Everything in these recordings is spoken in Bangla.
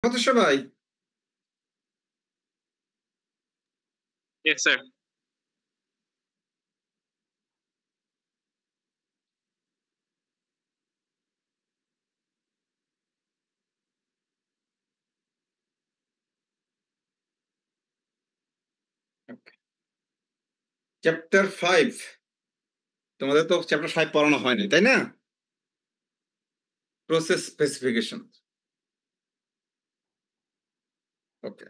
কত সবাই? Yes, sir. চ্যাপ্টার 5 তোমাদের তো চ্যাপ্টার 5 পড়ানো হয়নি, তাই না? Process specification. ওকে।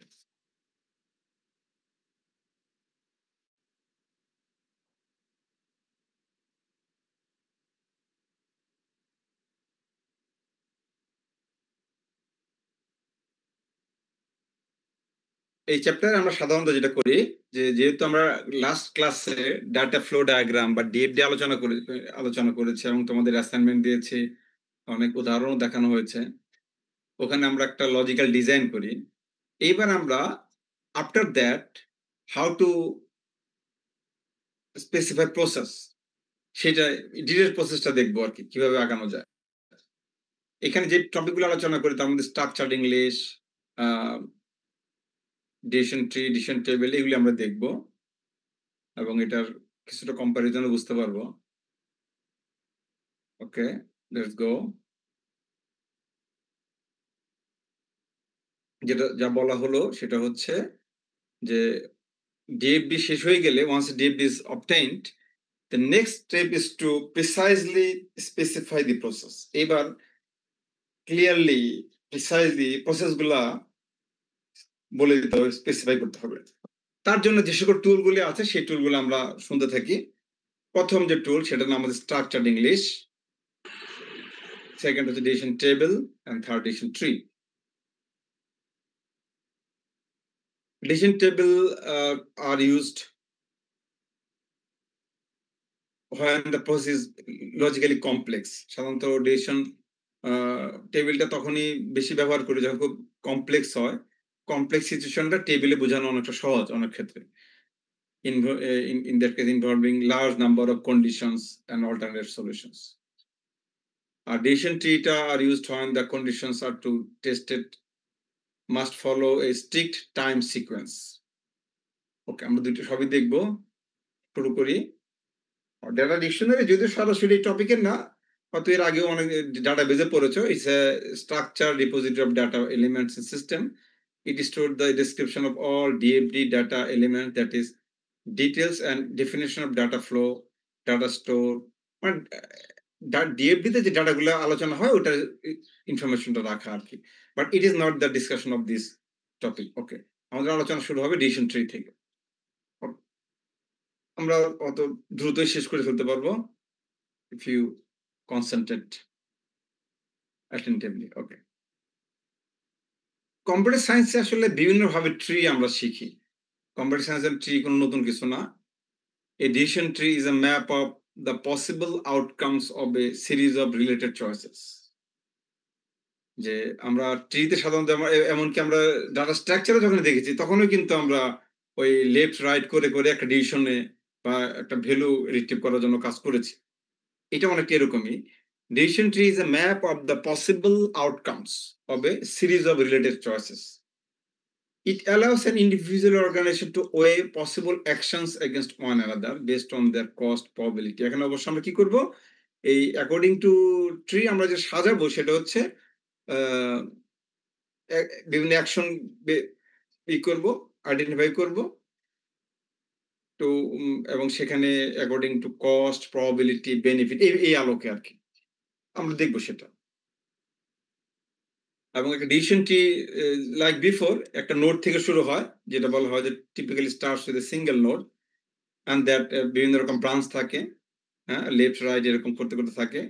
এই চ্যাপ্টারে আমরা সাধারণত যেটা করি যে যেহেতু আমরা লাস্ট ক্লাসে ডাটা ফ্লো ডায়াগ্রাম বা ডিএফডি আলোচনা করেছি এবং তোমাদের অ্যাসাইনমেন্ট দিয়েছি, অনেক উদাহরণও দেখানো হয়েছে। ওখানে আমরা একটা লজিক্যাল ডিজাইন করি। এইবার আমরা after that how to specify process, সেটা ডিটেল প্রসেসটা দেখবো আর কি, কিভাবে আগানো যায়। এখানে যে টপিকগুলো আলোচনা করি তার মধ্যে structured English, decision tree, decision table, এগুলি আমরা দেখব এবং এটার কিছুটা কম্পারিজনও বুঝতে পারবো। ওকে, লেটস গো। যেটা যা বলা হলো সেটা হচ্ছে যে ডিএফডি শেষ হয়ে গেলে, once DFD is obtained, the next step is to precisely specify the process. এবার ক্লিয়ারলি প্রিসাইজলি প্রসেসগুলা বলে দিতে হবে, স্পেসিফাই করতে হবে। তার জন্য যে সকল টুলগুলি আছে সেই টুলগুলো আমরা শুনতে থাকি। প্রথম যে টুল সেটার নাম হচ্ছে স্ট্রাকচার্ড ইংলিশ, সেকেন্ড হচ্ছে decision table, and third decision tree. Decision table are used when the process is logically complex. সাধারণত ডিসিশন টেবিলটা তখনই বেশি ব্যবহার করি যখন খুব কমপ্লেক্স হয়। কমপ্লেক্স সিচুয়েশনটা টেবিলে বোঝানো অনেকটা সহজ অনেক ক্ষেত্রে। In that case involving large number of conditions and alternate solutions. Decision trees are used when the conditions are to tested must follow a strict time sequence. ওকে, আমরা দুটো সবই দেখব। শুরু করি। ডাটা ডিকশনারি যদিও সরাসরি টপিকের না, হয়তো এর আগেও অনেক ডাটা বেজে পড়েছো। It's a structure repository of data elements in system. It stored the description of all DFD data elements, that is details and definition of data flow, data store. মানে ডিএফডি তে যে ডাটাগুলো আলোচনা হয় ওটার ইনফরমেশনটা রাখা আর কি। But it is not the discussion of this topic. Okay, আমাদের আলোচনা শুরু হবে ডিসিশন ট্রি থেকে। আমরা অত দ্রুতই শেষ করে ফেলতে পারবো if you concentrate attentively. Okay, computer সায়েন্সে আসলে বিভিন্ন ভাবে ট্রি আমরা শিখি। কম্পিউটার সায়েন্সের ট্রি কোনো নতুন কিছু না। A decision tree is a map of the possible outcomes of a series of related choices. যে আমরা ট্রিতে সাধারণত এমনকি আমরা ডাটা স্ট্রাকচারে যখন দেখেছি তখনও কিন্তু আমরা ওই লেফট রাইট করে করে একটা ডিসিশনে বা একটা ভ্যালু রিট্রিভ করার জন্য কাজ করেছি। এটা অনেকটা এরকমই। Decision tree is a map of the possible outcomes of a series of related choices. It allows an individual organization to weigh possible actions against one another based on their cost probability. এখানে অবশ্য আমরা কি করব, এই অ্যাকর্ডিং টু ট্রি আমরা যে সাজাবো সেটা হচ্ছে বিভিন্ন অ্যাকশন ই করব, আইডেন্টিফাই করব তো, এবং সেখানে according to cost probability benefit এই আলোকে আর কি আমরা দেখব সেটা। এবং একটা ডিসিশন ট্রি লাইক বিফোর একটা নোড থেকে শুরু হয়, যেটা বলা হয় যে typically starts with a single node and that বিভিন্ন রকম ব্রাঞ্চ থাকে, হ্যাঁ, লেফট রাইট এরকম করতে করতে থাকে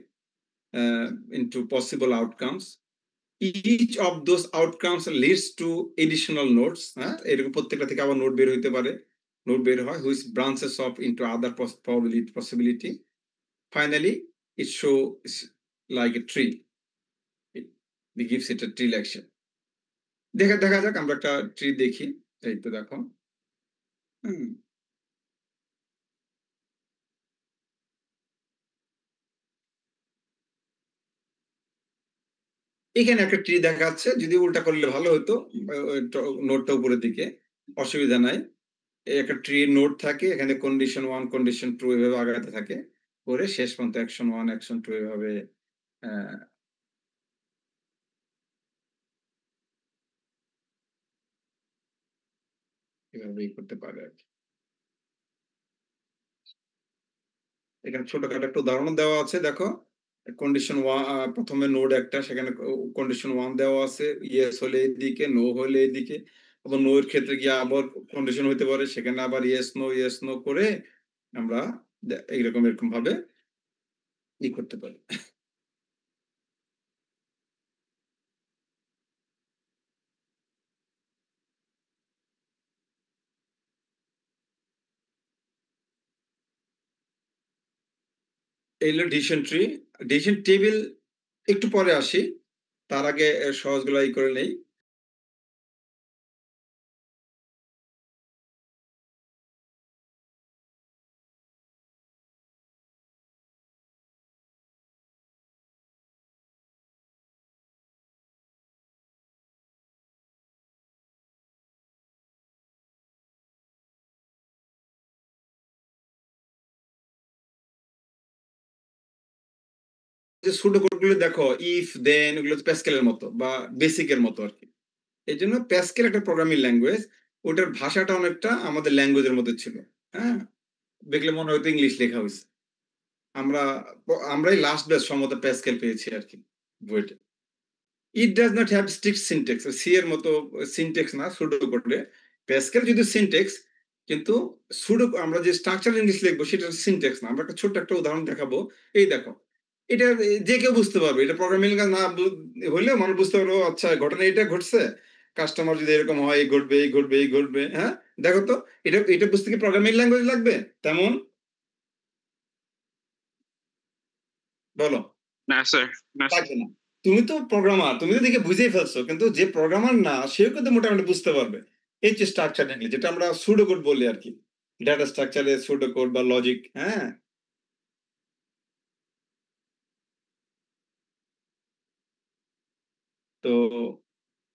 into possible outcomes. Each of those outcomes leads to additional nodes, হ্যাঁ, এরকম প্রত্যেকটা থেকে আবার নোড বের হইতে পারে, নোড বের হয় which branches of into other possibility. Finally it show like a tree, it gives it a tree action. দেখা যাক আমরা একটা ট্রি দেখি। এই তো দেখো, এখানে একটা ট্রি দেখাচ্ছে, যদি উল্টা করলে ভালো হতো। নোটটা উপরের দিকে, অসুবিধা নাই। একটা ট্রি নোট থাকে, এখানে কন্ডিশন 1 কন্ডিশন 2 এভাবে আগাতে থাকে। করে শেষ পর্যন্ত অ্যাকশন 1 অ্যাকশন 2 এভাবে অ্যা এভাবেই করতে পারে আরকি। এখানে ছোটখাটো একটা উদাহরণও দেওয়া আছে দেখো। কন্ডিশন ১ম এ নোড একটা, সেখানে কন্ডিশন 1 দেওয়া আছে। ইয়েস হলে এইদিকে, নো হলে এইদিকে। আবার নো এর ক্ষেত্রে গিয়ে আবার কন্ডিশন হইতে পারে। সেখানে আবার ইয়েস, নো করে আমরা এরকম ভাবে করতে পারি। এই হলো ডিসিশন ট্রি। ডিসিশন টেবিল একটু পরে আসি। তার আগে সহজগুলা করে নেই। যে সুডো কোড গুলো দেখো, ইফ, দেন ওগুলো প্যাসকেল এর মতো বা বেসিক এর মতো আরকি। এজন্য প্যাসকেল একটা প্রোগ্রামিং ল্যাঙ্গুয়েজ। ওটার ভাষাটা অনেকটা আমাদের ল্যাঙ্গুয়েজের মধ্যে ছিল। হ্যাঁ? দেখলে মনে হয়তো ইংলিশ লেখা হইছে। আমরা আমরাই লাস্ট ব্যাচ সম্ভবত প্যাসকেল পেয়েছি আরকি বইটা। It does not have strict syntax. C এর মতো সিনট্যাক্স না সুডো কোডে। প্যাসকেল যদিও সিনট্যাক্স, কিন্তু সুডো আমরা যে স্ট্রাকচার ইংলিশ লিখবো সেটা সিনট্যাক্স না। আমরা একটা ছোট্ট একটা উদাহরণ দেখাবো। এই দেখো। এটা যে কেউ বুঝতে পারবে। এটা প্রোগ্রামিং ল্যাঙ্গুয়েজ না হইলেও মানুষ বুঝতে পারবে, ও আচ্ছা ঘটনা এটা ঘটছে। কাস্টমার যদি এরকম হয়, এই ঘটবে, এই ঘটবে, এই ঘটবে। হ্যাঁ? দেখো তো, এটা বুঝতে কি প্রোগ্রামিং ল্যাঙ্গুয়েজ লাগবে? তেমন? বলো। না স্যার, না স্যার। লাগবে না। তুমি তো প্রোগ্রামার, তুমি তো দেখে বুঝেই ফেলছো। কিন্তু যে প্রোগ্রামার না, সেও কিন্তু মোটামুটি বুঝতে পারবে। এই যে স্ট্রাকচার ইংলিশ, যেটা আমরা সুডো কোড বলি আরকি। ডাটা স্ট্রাকচারে সুডো কোড বা লজিক, হ্যাঁ? তো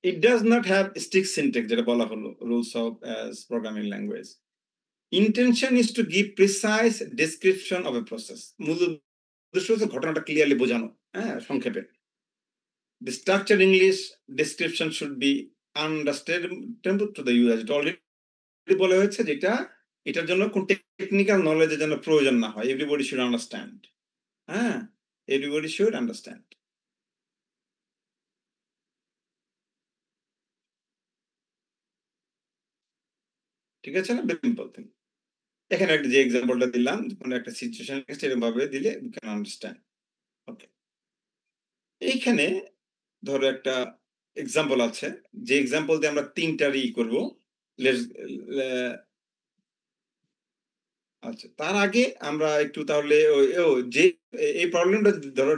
it does not have strict syntax, যেটা বলা হলো rules of as programming language. Intention is to give precise description of a process. মূল উদ্দেশ্য হচ্ছে ঘটনাটা ক্লিয়ারলি বোঝানো, হ্যাঁ? সংক্ষেপে। The structured English description should be understandable to the user. এটা অলরেডি বলা হয়েছে যেটা, এটার জন্য কোন টেকনিক্যাল নলেজের যেন প্রয়োজন না হয়। Everybody should understand. হ্যাঁ? Everybody should understand. ঠিক আছে না? Very simple thing. এখানে একটা যে এক্সাম্পলটা দিলাম, কোন একটা সিচুয়েশন এরকম ভাবে দিলে ইউ ক্যান আন্ডারস্ট্যান্ড। ওকে। এইখানে ধরো একটা এক্সাম্পল আছে। যে এক্সাম্পল দিয়ে আমরা ৩ টার করব। লেটস আচ্ছা, তার আগে আমরা একটু তাহলে যে এই প্রবলেমটা ধরো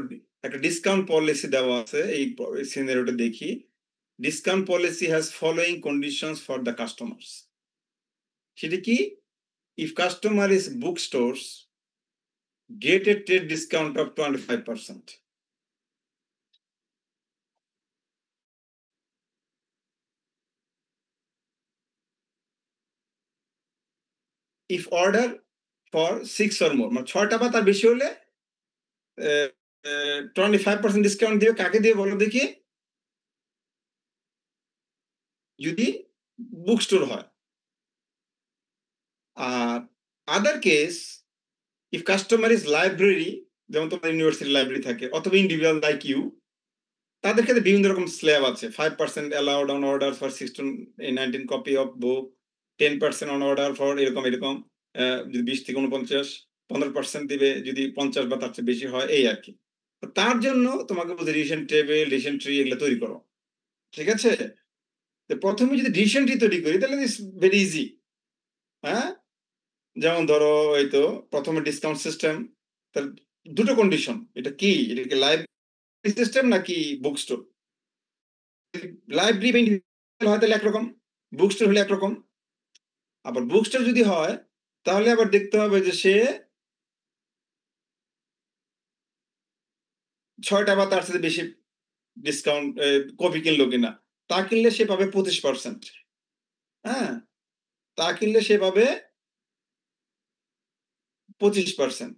একটা ডিসকাউন্ট পলিসি দেওয়া আছে, এই সিনারিওটা দেখি। Discount policy has following conditions for the customers. সেটা কি? If customer is book stores, gate A trade discount of 25%. If order for 6 or more, মানে ৬ টা বা তার বেশি হলে 25% ডিসকাউন্ট দিবে। কাকে দিয়ে বলো দেখি? যদি বুক স্টোর হয়। আর other case, if customer is library, যেমন তোমার ইউনিভার্সিটি লাইব্রেরি থাকে, অথবা ইন্ডিভিজুয়াল লাইক ইউ, তাদের ক্ষেত্রে বিভিন্ন রকম স্ল্যাব আছে। 5% allowed on order for 16-19 copy of book, 10% on order for এরকম। যদি 20 থেকে 49, 15% দিবে যদি 50 বা তার চেয়ে বেশি হয়, এই আরকি। তার জন্য তোমাকে বলতে ডিসিশন টেবিল, ডিসিশন ট্রি এগুলো তৈরি করো। ঠিক আছে? তো ১ম এ যদি ডিসিশন ট্রি তৈরি করি তাহলে ইটস ভেরি ইজি। হ্যাঁ? যেমন ধরো এই তো ১ম এ ডিসকাউন্ট সিস্টেম। তার ২ টো কন্ডিশন। এটা কি? এটা কি লাইব্রেরি সিস্টেম নাকি বুক স্টোর? লাইব্রেরি বা ইন্ডিভিজুয়াল হয় তাহলে একরকম, বুক স্টোর হলে একরকম। আবার বুক স্টোর যদি হয়, তাহলে আবার দেখতে হবে যে সে ৬ টা বা তার চেয়ে বেশি ডিসকাউন্ট কফি কিনলো কিনা। তা কিনলে সে পাবে 25%, হ্যাঁ? তা কিনলে সে পাবে 25%।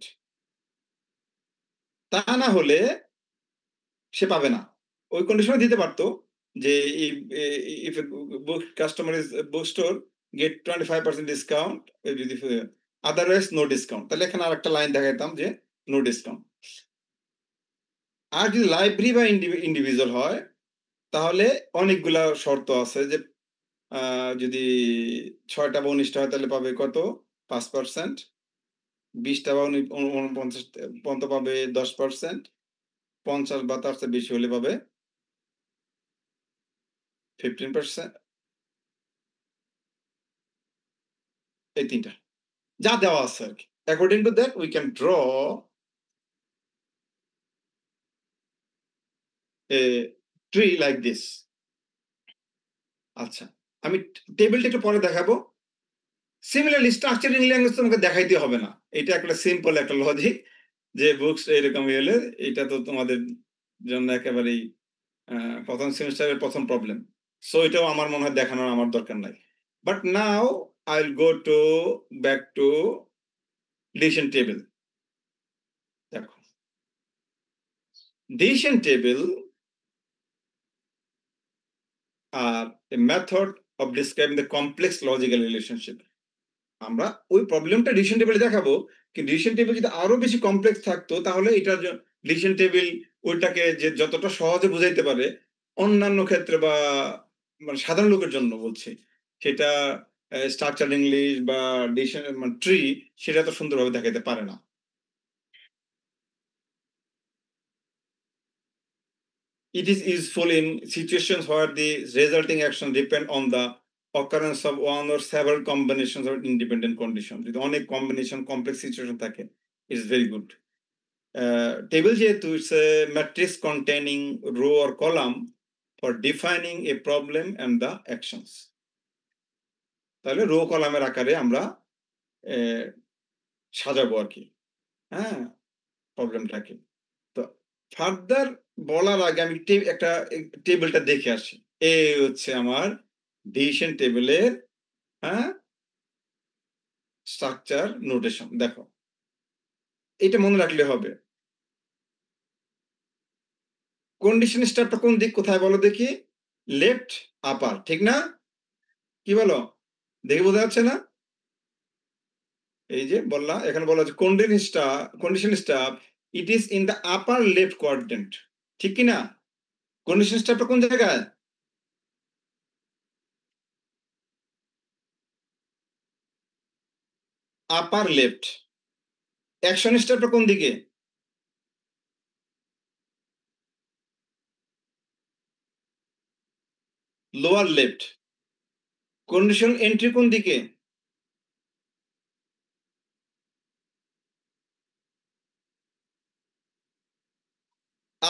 তা না হলে সে পাবে না। ওই কন্ডিশনও দিতে পারত যে if if a book customer is bookstore get 25% discount যদি otherwise no discount, তাহলে এখানে আরেকটা লাইন দেখাইতাম যে no discount। আর যদি লাইব্রেরি বা ইন্ডিভিজুয়াল হয় তাহলে অনেকগুলা শর্ত আছে যে যদি ৬ টা বা ১৯ টা হয় তাহলে পাবে কত? ৫%, ২০ টা বা ৪৯ পর্যন্ত পাবে 10%, ৫০ বা তার চেয়ে বেশি হলে পাবে 15%। এই ৩ টা। যা দেওয়া আছে আরকি। According to that we can draw a tree like this। আচ্ছা। আমি টেবিলটা একটু পরে দেখাবো। সিমিলারলি স্ট্রাকচারিং ল্যাঙ্গুয়েজ তোমাকে দেখাইতে হবে না। এটা একটা সিম্পল একটা লজিক যে বুকস এরকমই হলে এটা তো তোমাদের জন্য একেবারেই ১ম সেমেস্টারের ১ম প্রবলেম। সো এটাও আমার মনে হয় দেখানোর আমার দরকার নাই। But now I will go to back to decision table. দেখো। ডিসিশন টেবল আর a method of describing the complex logical relationship। আমরা ওই প্রবলেমটা ডিসিশন টেবলে দেখাবো। কিন্তু ডিসিশন টেবল যদি আরো বেশি কমপ্লেক্স থাকতো তাহলে এটার ডিসিশন টেবল ওইটাকে যে যতটা সহজে বুঝাইতে পারে অন্যান্য ক্ষেত্রে বা মানে সাধারণ লোকের জন্য বলছি। সেটা স্ট্রাকচার ইংলিশ বা ডিসিশন মানে ট্রি সেটা তো সুন্দরভাবে দেখাইতে পারে না। It is useful in situations where the resulting action depend on the occurrence of one or several combinations of independent conditions। যদি অনেক কম্বিনেশন কমপ্লেক্স সিচুয়েশন থাকে, ইটস ভেরি গুড। টেবিল যেহেতু it's a matrix containing row or column for defining a problem and the actions. তাহলে রো কলামের আকারে আমরা সাজাবো আরকি, হ্যাঁ? প্রবলেমটাকে। তো ফার্দার বলার আগে আমি একটা টেবিলটা দেখে আসি। এই হচ্ছে আমার ডিসিশন টেবিলের হ্যাঁ? স্ট্রাকচার নোটেশন দেখো। এটা মনে রাখলে হবে। কন্ডিশন স্টারটা কোন দিক কোথায় বলো দেখি? লেফট আপার, ঠিক না? কি বলো? দেখে বোঝা যাচ্ছে না? এই যে বললাম, এখানে বলা হচ্ছে condition star it is in the upper left quadrant. ঠিক কি না? কন্ডিশন স্টারটা কোন জায়গায়? আপার লেফট। অ্যাকশন স্টারটা কোন দিকে? Lower left. কন্ডিশন এন্ট্রি কোন দিকে?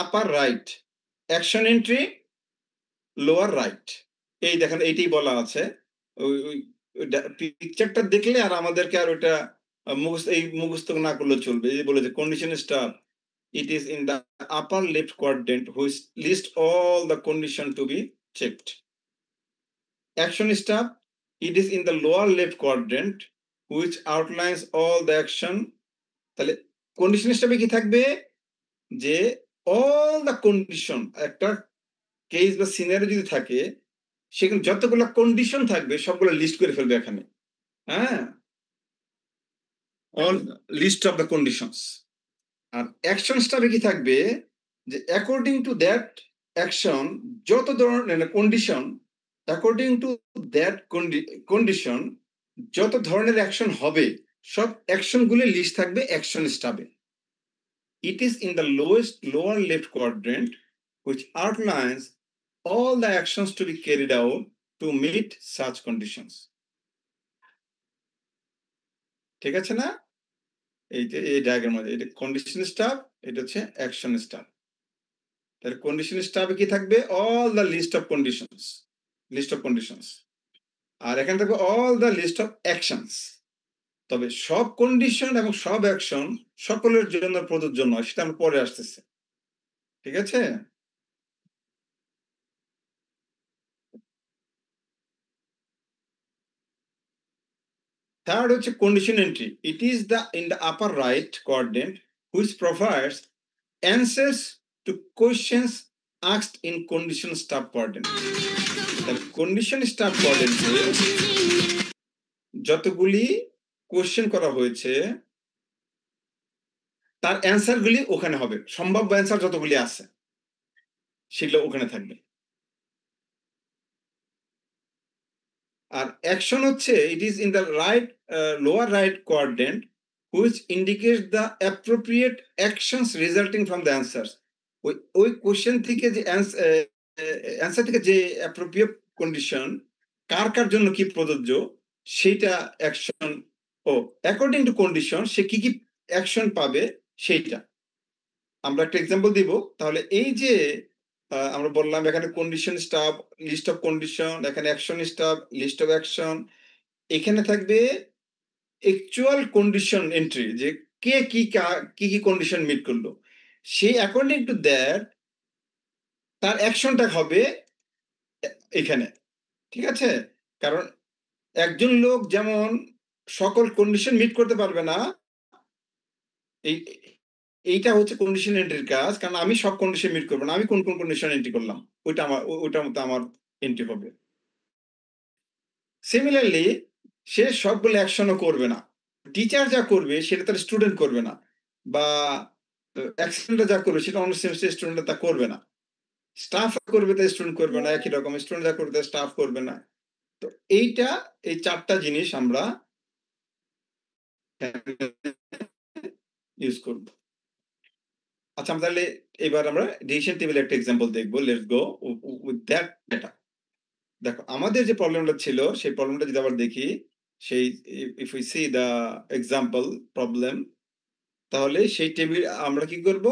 আপার right. Action entry lower right. এই দেখেন এইটাই বলা আছে। ওই ওই পিকচারটা দেখলে আর আমাদেরকে আর ওইটা মুখস্থ না করলেও চলবে। এই যে বলেছে condition star it is in the upper left quadrant which list all the condition to be checked। Action step it is in the lower left quadrant which outlines all the action। তাহলে কন্ডিশন স্টেপে কি থাকবে যে all the condition একটা কেস বা সিনারিও যদি থাকে সেখানে যতগুলো কন্ডিশন থাকবে সবগুলো লিস্ট করে ফেলবে এখানে, হ্যাঁ? All list of the conditions. আর অ্যাকশন স্টেপে কি থাকবে যে অ্যাকর্ডিং টু দ্যাট অ্যাকশন যত ধরনের condition according to that condition যত ধরনের অ্যাকশন হবে সব অ্যাকশনগুলি লিস্ট থাকবে অ্যাকশন স্টেপে। It is in the lowest lower left quadrant which outlines all the actions to be carried out to meet such conditions। ঠিক আছে না? এই যে এই ডায়াগ্রাম মধ্যে এটা কন্ডিশন স্টাফ, এটা হচ্ছে অ্যাকশন স্টাফ। তাহলে কন্ডিশন স্টাফে কি থাকবে? All the list of conditions, list of conditions. আর এখানে থাকবে all the list of actions. তবে সব কন্ডিশন এবং সব অ্যাকশন সকলের জন্য প্রযোজ্য নয়, সেটা আমরা পরে আসতেছে। ঠিক আছে? থার্ড হচ্ছে condition entry. It is the in the upper right quadrant which provides answers two questions asked in condition staff quadrant. তাহলে কন্ডিশন স্টাফ কোয়াড্রেন্টে যতগুলি কোয়েশ্চেন করা হয়েছে তার অ্যান্সারগুলি ওখানে হবে। সম্ভাব্য অ্যান্সার যতগুলি আছে সেগুলো ওখানে থাকবে। আর অ্যাকশন হচ্ছে it is in the right lower right quadrant which indicates the appropriate actions resulting from the answers. ওই কোশ্চেন থেকে যে অ্যান্সার থেকে যে অ্যাপ্রোপ্রিয়েট কন্ডিশন কার জন্য কি প্রযোজ্য সেইটা অ্যাকশন। ও অ্যাকর্ডিং টু কন্ডিশন সে কি অ্যাকশন পাবে সেইটা। আমরা একটা এক্সাম্পল দিব। তাহলে এই যে আমরা বললাম এখানে condition stuff, list of condition, এখানে action stuff, list of action. এখানে থাকবে অ্যাকচুয়াল কন্ডিশন এন্ট্রি যে কে কি কন্ডিশন মিট করলো। সেই অ্যাকর্ডিং টু দ্যাট তার অ্যাকশনটা হবে এখানে। ঠিক আছে? কারণ একজন লোক যেমন সকল কন্ডিশন মিট করতে পারবে না, এই এইটা হচ্ছে কন্ডিশন এন্ট্রির কাজ। কারণ আমি সব কন্ডিশন মিট করব না। আমি কোন কন্ডিশন এন্ট্রি করলাম ওইটার মতো আমার এন্ট্রি হবে। সিমিলারলি সে সবগুলো অ্যাকশনও করবে না। টিচার যা করবে সেটা তার স্টুডেন্ট করবে না। বা অ্যাসিস্ট্যান্টরা যা করবে সেটা অন্য সেমিস্টার স্টুডেন্টরা তা করবে না। স্টাফ করবে তাই স্টুডেন্ট করবে না। একই রকম স্টুডেন্ট যা করবে তাই স্টাফ করবে না। তো এই ৪ টা জিনিস আমরা ইউজ করব। আচ্ছা, আমরা তাহলে এবার আমরা ডিসিশন টেবিলের একটা এক্সাম্পল দেখব। Let's go with that data. দেখো আমাদের যে প্রবলেমটা ছিল সেই প্রবলেমটা যদি আবার দেখি, সেই if we see the example problem, তাহলে সেই টেবিল আমরা কি করব?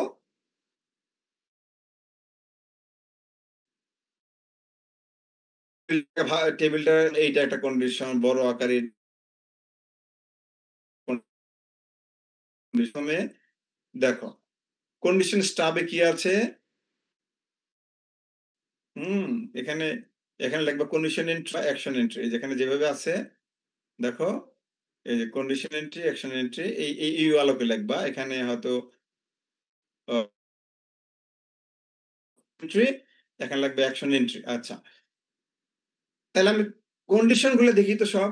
টেবিলটা এইটা একটা কন্ডিশন, বড় আকারের কন্ডিশনে দেখো কন্ডিশন স্টাবে কি আছে? হুম, এখানে এখানে লিখবা কন্ডিশন এন্ট্রি, অ্যাকশন এন্ট্রি। যেখানে যেভাবে আছে দেখো, এই যে কন্ডিশন এন্ট্রি, অ্যাকশন এন্ট্রি, এই আলোকে লিখবা। এখানে হয়তো এন্ট্রি, এখানে লাগবে অ্যাকশন এন্ট্রি। আচ্ছা, তাহলে আমি কন্ডিশন গুলো দেখি তো সব।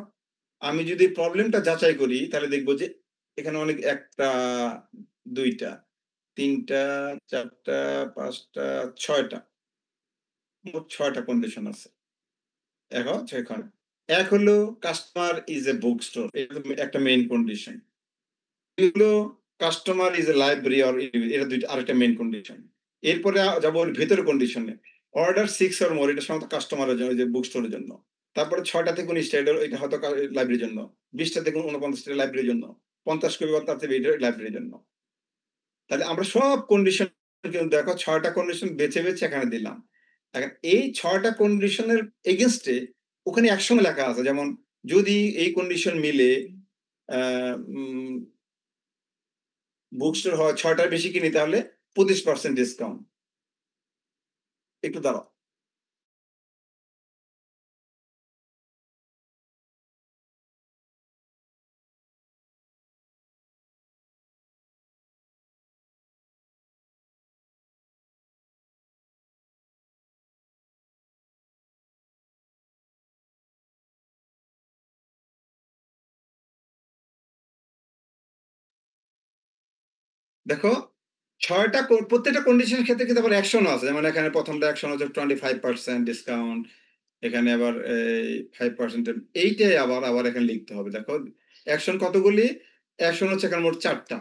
আমি যদি প্রবলেমটা যাচাই করি তাহলে দেখব যে এখানে অনেক ১ টা, ২ টা, ৩ টা, ৪ টা, ৫ টা, ৬ টা। মোট ৬ টা কন্ডিশন আছে। এখন সেখানে এক হলো customer is a book store. এটা একটা মেইন কন্ডিশন। এগুলো customer is a library or এটা আরেকটা মেইন কন্ডিশন। এরপরে যাবো ওর ভেতরের কন্ডিশনে। অর্ডার ৬ অর মোর এটা সাধারণত কাস্টমারের জন্য, ওই যে বুক স্টোরের জন্য। তারপরে ৬ টা থেকে ১৯ টা এটা হয়তো লাইব্রেরির জন্য। ২০ টা থেকে ৪৯ টা লাইব্রেরির জন্য। ৫০ কবি বা তার থেকে এটা লাইব্রেরির জন্য। তাহলে আমরা সব কন্ডিশন কিন্তু দেখো ৬ টা কন্ডিশন বেছে এখানে দিলাম। এখন এই ৬ টা কন্ডিশনের এগেইনস্ট এ ওখানে একসঙ্গে লেখা আছে। যেমন যদি এই কন্ডিশন মিলে আ উম বুক স্টোর হয় ৬ টার বেশি কিনি তাহলে ২৫% ডিসকাউন্ট। একটু দাঁড়াও। দেখো ৬ টা প্রত্যেকটা কন্ডিশনের ক্ষেত্রে কিন্তু আবার অ্যাকশন ও আছে। যেমন এখানে ১ম টা অ্যাকশন হচ্ছে 25% ডিসকাউন্ট। এখানে আবার এই 5% এইটাই আবার এখানে লিখতে হবে। দেখো অ্যাকশন কতগুলি? অ্যাকশন হচ্ছে এখানে মোট ৪ টা।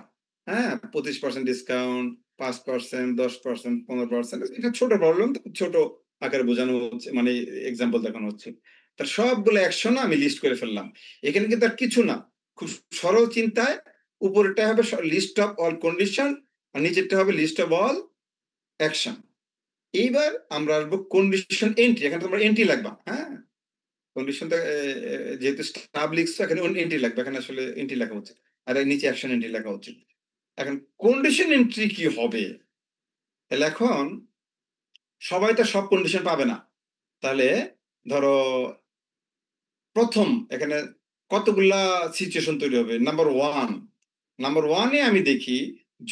হ্যাঁ? ২৫% ডিসকাউন্ট, ৫%, ১০%, ১৫%। এটা ছোট প্রবলেম, ছোট আকারে বোঝানো হচ্ছে, মানে এক্সাম্পল দেখানো হচ্ছে। তার সবগুলো অ্যাকশন আমি লিস্ট করে ফেললাম। এখানে কিন্তু আর কিছু না। খুব সরল চিন্তায় উপরেরটা হবে লিস্ট অফ অল কন্ডিশন আর নিচেরটা হবে লিস্ট অফ অল অ্যাকশন। এইবার আমরা আসবো কন্ডিশন এন্ট্রি। এখানে তোমরা এন্ট্রি লাগবা। হ্যাঁ? কন্ডিশনটা যেহেতু স্টাব লিখছো এখানে এন্ট্রি লাগবে। এখানে আসলে এন্ট্রি লেখা হচ্ছে। আর এর নিচে অ্যাকশন এন্ট্রি লেখা উচিত। এখন কন্ডিশন এন্ট্রি কি হবে? তাহলে এখন সবাই তো সব কন্ডিশন পাবে না। তাহলে ধরো ১ম এখানে কতগুলা সিচুয়েশন তৈরি হবে। নাম্বার 1 এ আমি দেখি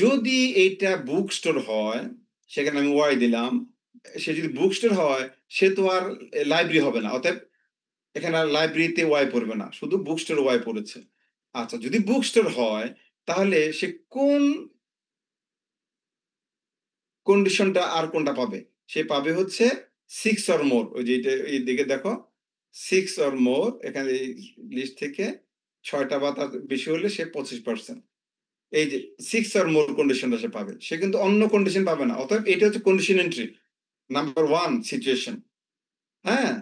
যদি এইটা বুক স্টোর হয়, সেখানে আমি Y দিলাম। সে যদি বুক স্টোর হয়, সে তো আর লাইব্রেরি হবে না। অতএব এখানে আর লাইব্রেরিতে Y পড়বে না। শুধু বুক স্টোরে Y পড়েছে। আচ্ছা, যদি বুক স্টোর হয়, তাহলে সে কোন কন্ডিশনটা আর কোনটা পাবে? সে পাবে হচ্ছে 6 or more, ওই যে এইটা এইদিকে দেখো 6 or more, এখানে এই লিস্ট থেকে ৬ টা বা তার বেশি হলে সে 25%। এই যে 6 or more কন্ডিশনটা সে পাবে। সে কিন্তু অন্য কন্ডিশন পাবে না। অতএব এটা হচ্ছে কন্ডিশন এন্ট্রি। Number 1 situation. হ্যাঁ?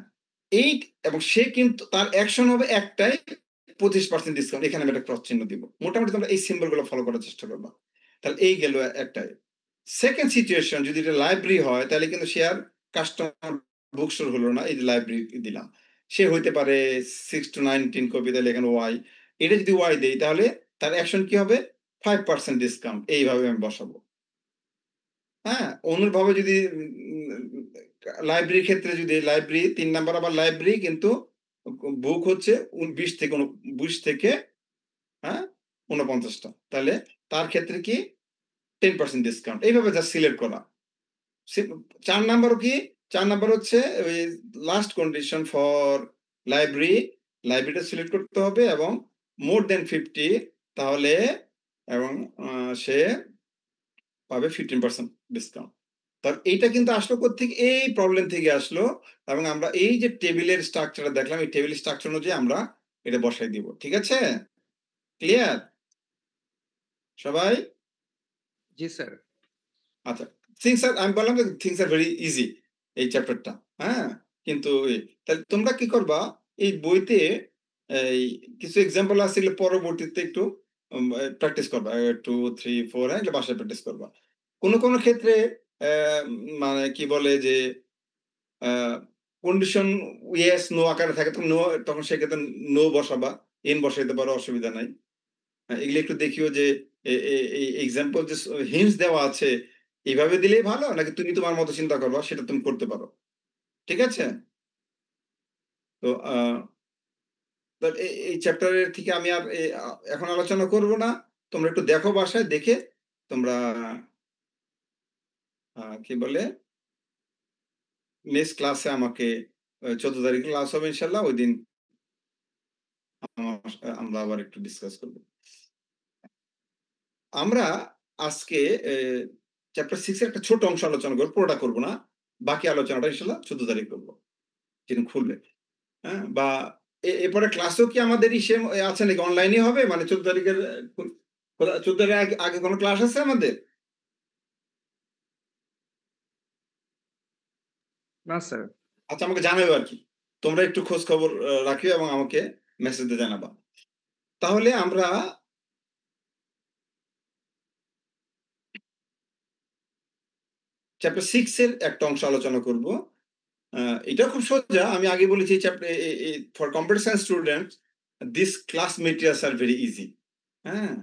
এবং সে কিন্তু তার অ্যাকশন হবে একটাই, 25% ডিসকাউন্ট। এখানে আমি একটা ক্রস চিহ্ন দিব। মোটামুটি তোমরা এই সিম্বল গুলো ফলো করার চেষ্টা করবা। তাহলে এই গেল একটাই। সেকেন্ড সিচুয়েশন, যদি এটা লাইব্রেরি হয়, তাহলে কিন্তু সে আর কাস্টমার বুক স্টোর হলো না। এই যে লাইব্রেরি দিলাম। সে হইতে পারে 6 to 19 কপি, তাহলে এখানে Y। এটা যদি Y দেই, তাহলে তার অ্যাকশন কি হবে? 5% ডিসকাউন্ট। এইভাবে আমি বসাবো। হ্যাঁ? অনুরূপভাবে যদি লাইব্রেরির ক্ষেত্রে যদি লাইব্রেরি ৩ নাম্বার, আবার লাইব্রেরি কিন্তু বুক হচ্ছে 20 থেকে হ্যাঁ 49 টা। তাহলে তার ক্ষেত্রে কি 10% ডিসকাউন্ট। এইভাবে জাস্ট সিলেক্ট করা। ৪ নাম্বারও কি? ৪ নাম্বার হচ্ছে ওই লাস্ট কন্ডিশন ফর লাইব্রেরি। লাইব্রেরিটা সিলেক্ট করতে হবে এবং মোর দ্যান 50, তাহলে এবং সে পাবে 15% ডিসকাউন্ট। এইটা কিন্তু আসলো কোত্থেকে? এই প্রবলেম থেকে আসলো, এবং আমরা এই যে টেবিলের স্ট্রাকচারটা দেখলাম, এই টেবিল স্ট্রাকচার অনুযায়ী আমরা এটা বসাই দিব। ঠিক আছে? ক্লিয়ার? সবাই? জি স্যার। আচ্ছা। থিংস আর আমি বললাম যে থিংস আর ভেরি ইজি এই চ্যাপ্টারটা। হ্যাঁ? কিন্তু তাহলে তোমরা কি করবা? এই বইতে এই কিছু এক্সাম্পল আছে, এগুলো পরবর্তীতে একটু প্র্যাকটিস করবা। 2, 3, 4, হ্যাঁ? এগুলো বাসায় প্র্যাকটিস করবা। কোন ক্ষেত্রে মানে কি বলে যে কন্ডিশন ইয়েস, নো আকারে থাকে, তখন সেক্ষেত্রে নো বসাবা, এন বসাইতে পারো, অসুবিধা নাই। এগুলো একটু দেখিও যে এই এক্সাম্পল যে হিন্টস দেওয়া আছে, এভাবে দিলেই ভালো, নাকি তুমি তোমার মতো চিন্তা করবা, সেটা তুমি করতে পারো। ঠিক আছে? তো এই চ্যাপ্টারের থেকে আমি আর এখন আলোচনা করব না। তোমরা একটু দেখো বাসায়, দেখে তোমরা কি বলে নেক্সট ক্লাসে আমাকে 14 তারিখে ক্লাস হবে ইনশাআল্লাহ, ওইদিন আমরা আবার একটু ডিসকাস করব। আমরা আজকে চ্যাপ্টার 6 এর একটা ছোট অংশ আলোচনা করব, পুরোটা করব না। বাকি আলোচনাটা ইনশাআল্লাহ 14 তারিখ করব। যেদিন খুলবে। হ্যাঁ? বা এরপরে ক্লাসও কি আমাদের সেম আছে নাকি? অনলাইনেই হবে? মানে 14 তারিখের 14 তারিখের আগে আগে কোনো ক্লাস আছে আমাদের? না স্যার। আচ্ছা, আমাকে জানাবে আরকি। তোমরা একটু খোঁজ খবর রাখিও এবং আমাকে মেসেজ দিয়ে জানাবা। তাহলে আমরা চ্যাপ্টার 6 এর একটা অংশ আলোচনা করব। এটা খুব সোজা। আমি আগে বলেছি for computer science students this class materials are very easy. হ্যাঁ?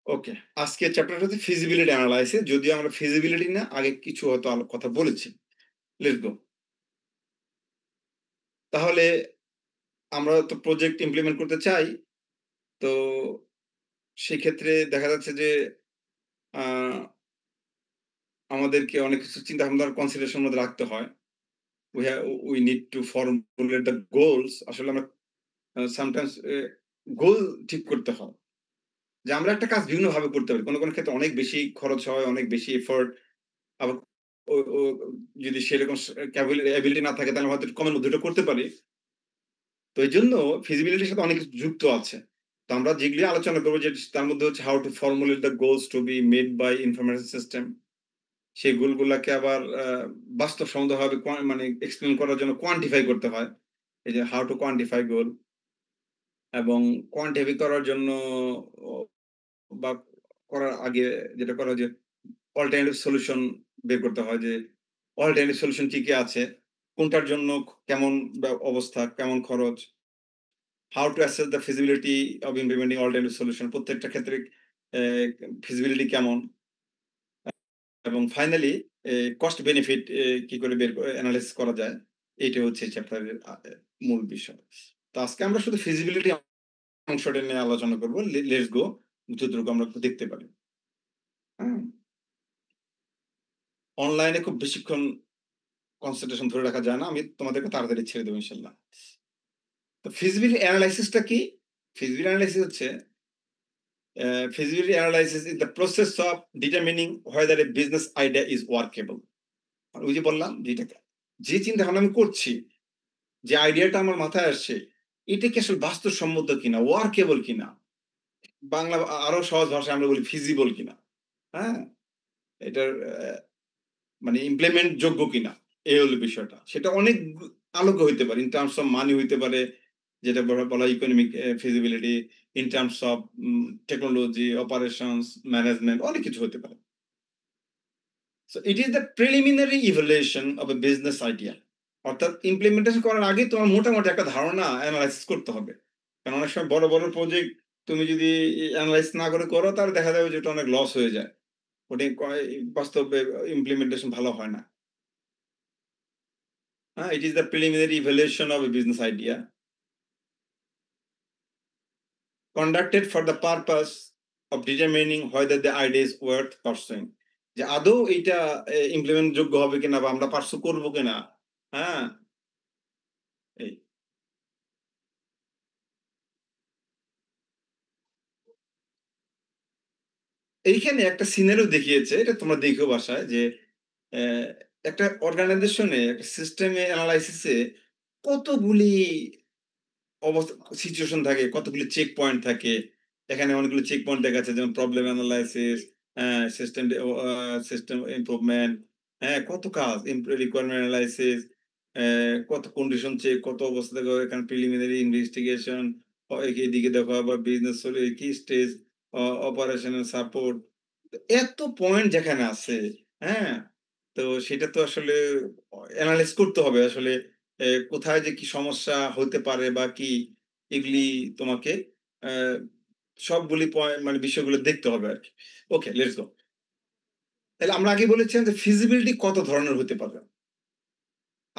ওকে। আজকের চ্যাপ্টারটা হচ্ছে ফিজিবিলিটি অ্যানালাইসিস। যদিও আমরা ফিজিবিলিটি না, আগে কিছু হয়তো কথা বলেছি। Let's go. তাহলে আমরা তো প্রজেক্ট ইমপ্লিমেন্ট করতে চাই। তো সেক্ষেত্রে দেখা যাচ্ছে যে আ আমাদেরকে অনেক কিছু চিন্তা-ভাবনার কনসিডারেশন মধ্যে রাখতে হয়। We need to formulate the goals. আসলে আমরা সামটাইমস গোল ঠিক করতে হয়। যে আমরা একটা কাজ বিভিন্নভাবে করতে পারি। কোন ক্ষেত্রে অনেক বেশি খরচ হয়, অনেক বেশি এফোর্ট। আবার ও যদি সেরকম এবিলিটি না থাকে, তাহলে হয়তো একটু কমের মধ্যে এটা করতে পারি। তো এইজন্য ফিজিবিলিটির সাথে অনেক কিছু যুক্ত আছে। তো আমরা যেগুলি আলোচনা করব, যে তার মধ্যে হচ্ছে how to formulate the goals to be made by information system. সেই গোলগুলাকে আবার বাস্তবসম্মতভাবে মানে এক্সপ্লেইন করার জন্য কোয়ান্টিফাই করতে হয়। এই যে হাউ টু কোয়ান্টিফাই গোল, এবং কোয়ান্টিফাই করার জন্য ও বা করার আগে যেটা করা হয় যে অল্টারনেটিভ সলিউশন বের করতে হয়, যে অল্টারনেটিভ সলিউশন কি আছে? কোনটার জন্য কেমন অবস্থা, কেমন খরচ? How to assess the feasibility of implementing alternative solution, প্রত্যেকটা ক্ষেত্রে ফিজিবিলিটি কেমন? এবং ফাইনালি কস্ট বেনিফিট কি করে এনালাইসিস করা যায়, এইটা হচ্ছে এই চ্যাপ্টারের মূল বিষয়। তো আজকে আমরা শুধু ফিজিবিলিটি অংশটা নিয়ে আলোচনা করব। লেটস গো, যতটুকু আমরা দেখতে পারি। হ্যাঁ? অনলাইনে খুব বেশিক্ষণ কনসেন্ট্রেশন ধরে রাখা যায় না। আমি তোমাদেরকে তাড়াতাড়ি ছেড়ে দেব ইনশাআল্লাহ। তো ফিজিবিলিটি এনালাইসিসটা কি? ফিজিবিলিটি এনালাইসিস হচ্ছে feasibility analysis is the process of determining whether a business idea is workable. ওই যে বললাম যে এটা যে চিন্তা ভাবনা আমি করছি, যে আইডিয়াটা আমার মাথায় আসছে, এটা কি আসলে বাস্তবসম্মত কিনা, ওয়ার্কেবল কিনা, বাংলা আরো সহজ ভাষায় আমরা বলি ফিজিবল কিনা, হ্যাঁ? এটার মানে ইমপ্লিমেন্ট যোগ্য কিনা, এই হলো বিষয়টা। সেটা অনেক আলোকে হইতে পারে। ইন টার্মস অফ মানি হইতে পারে, যেটা বলা হয় economic feasibility, in terms of technology, operations, management, অনেক কিছু হতে পারে। So it is the preliminary evaluation of a business idea. অর্থাৎ ইমপ্লিমেন্টেশন করার আগে তোমার মোটামুটি একটা ধারণা এনালাইসিস করতে হবে। কারণ অনেক সময় বড়, বড় প্রজেক্ট তুমি যদি এনালাইজ না করে করো, তাহলে দেখা যাবে যে ওটা অনেক লস হয়ে যায়। ওটা বাস্তবে ইমপ্লিমেন্টেশন ভালো হয় না। হ্যাঁ? It is the preliminary evaluation of a business idea conducted for the purpose of determining whether the idea is worth pursuing. যে আদৌ এইটা ইমপ্লিমেন্ট যোগ্য হবে কিনা বা আমরা পার্সু করব কিনা। হ্যাঁ? এই এইখানে একটা সিনারিও দেখিয়েছে, এটা তোমরা দেখো বাসায় যে একটা অর্গানাইজেশনে একটা সিস্টেমে এনালাইসিসে কতগুলি সিচুয়েশন থাকে, কতগুলি চেক পয়েন্ট থাকে। এখানে অনেকগুলো চেক পয়েন্ট দেখা যাচ্ছে, যেমন problem analysis, system system improvement, হ্যাঁ, কত কাজ, রিকোয়ারমেন্ট এনালাইসিস, কত কন্ডিশন চেক, কত অবস্থা দেখো, এখানে প্রিলিমিনারি ইনভেস্টিগেশন, এদিকে দেখো আবার বিজনেস কি স্টেজ, অপারেশনাল সাপোর্ট, এত পয়েন্ট যেখানে আছে, হ্যাঁ? তো সেটা তো আসলে এনালাইজ করতে হবে আসলে কোথায় যে কি সমস্যা হতে পারে বা কি, এগুলি তোমাকে অ্যা সবগুলি মানে বিষয়গুলো দেখতে হবে আরকি। ওকে, লেটস গো। তাহলে আমরা আগে বলেছিলাম যে ফিজিবিলিটি কত ধরনের হতে পারে।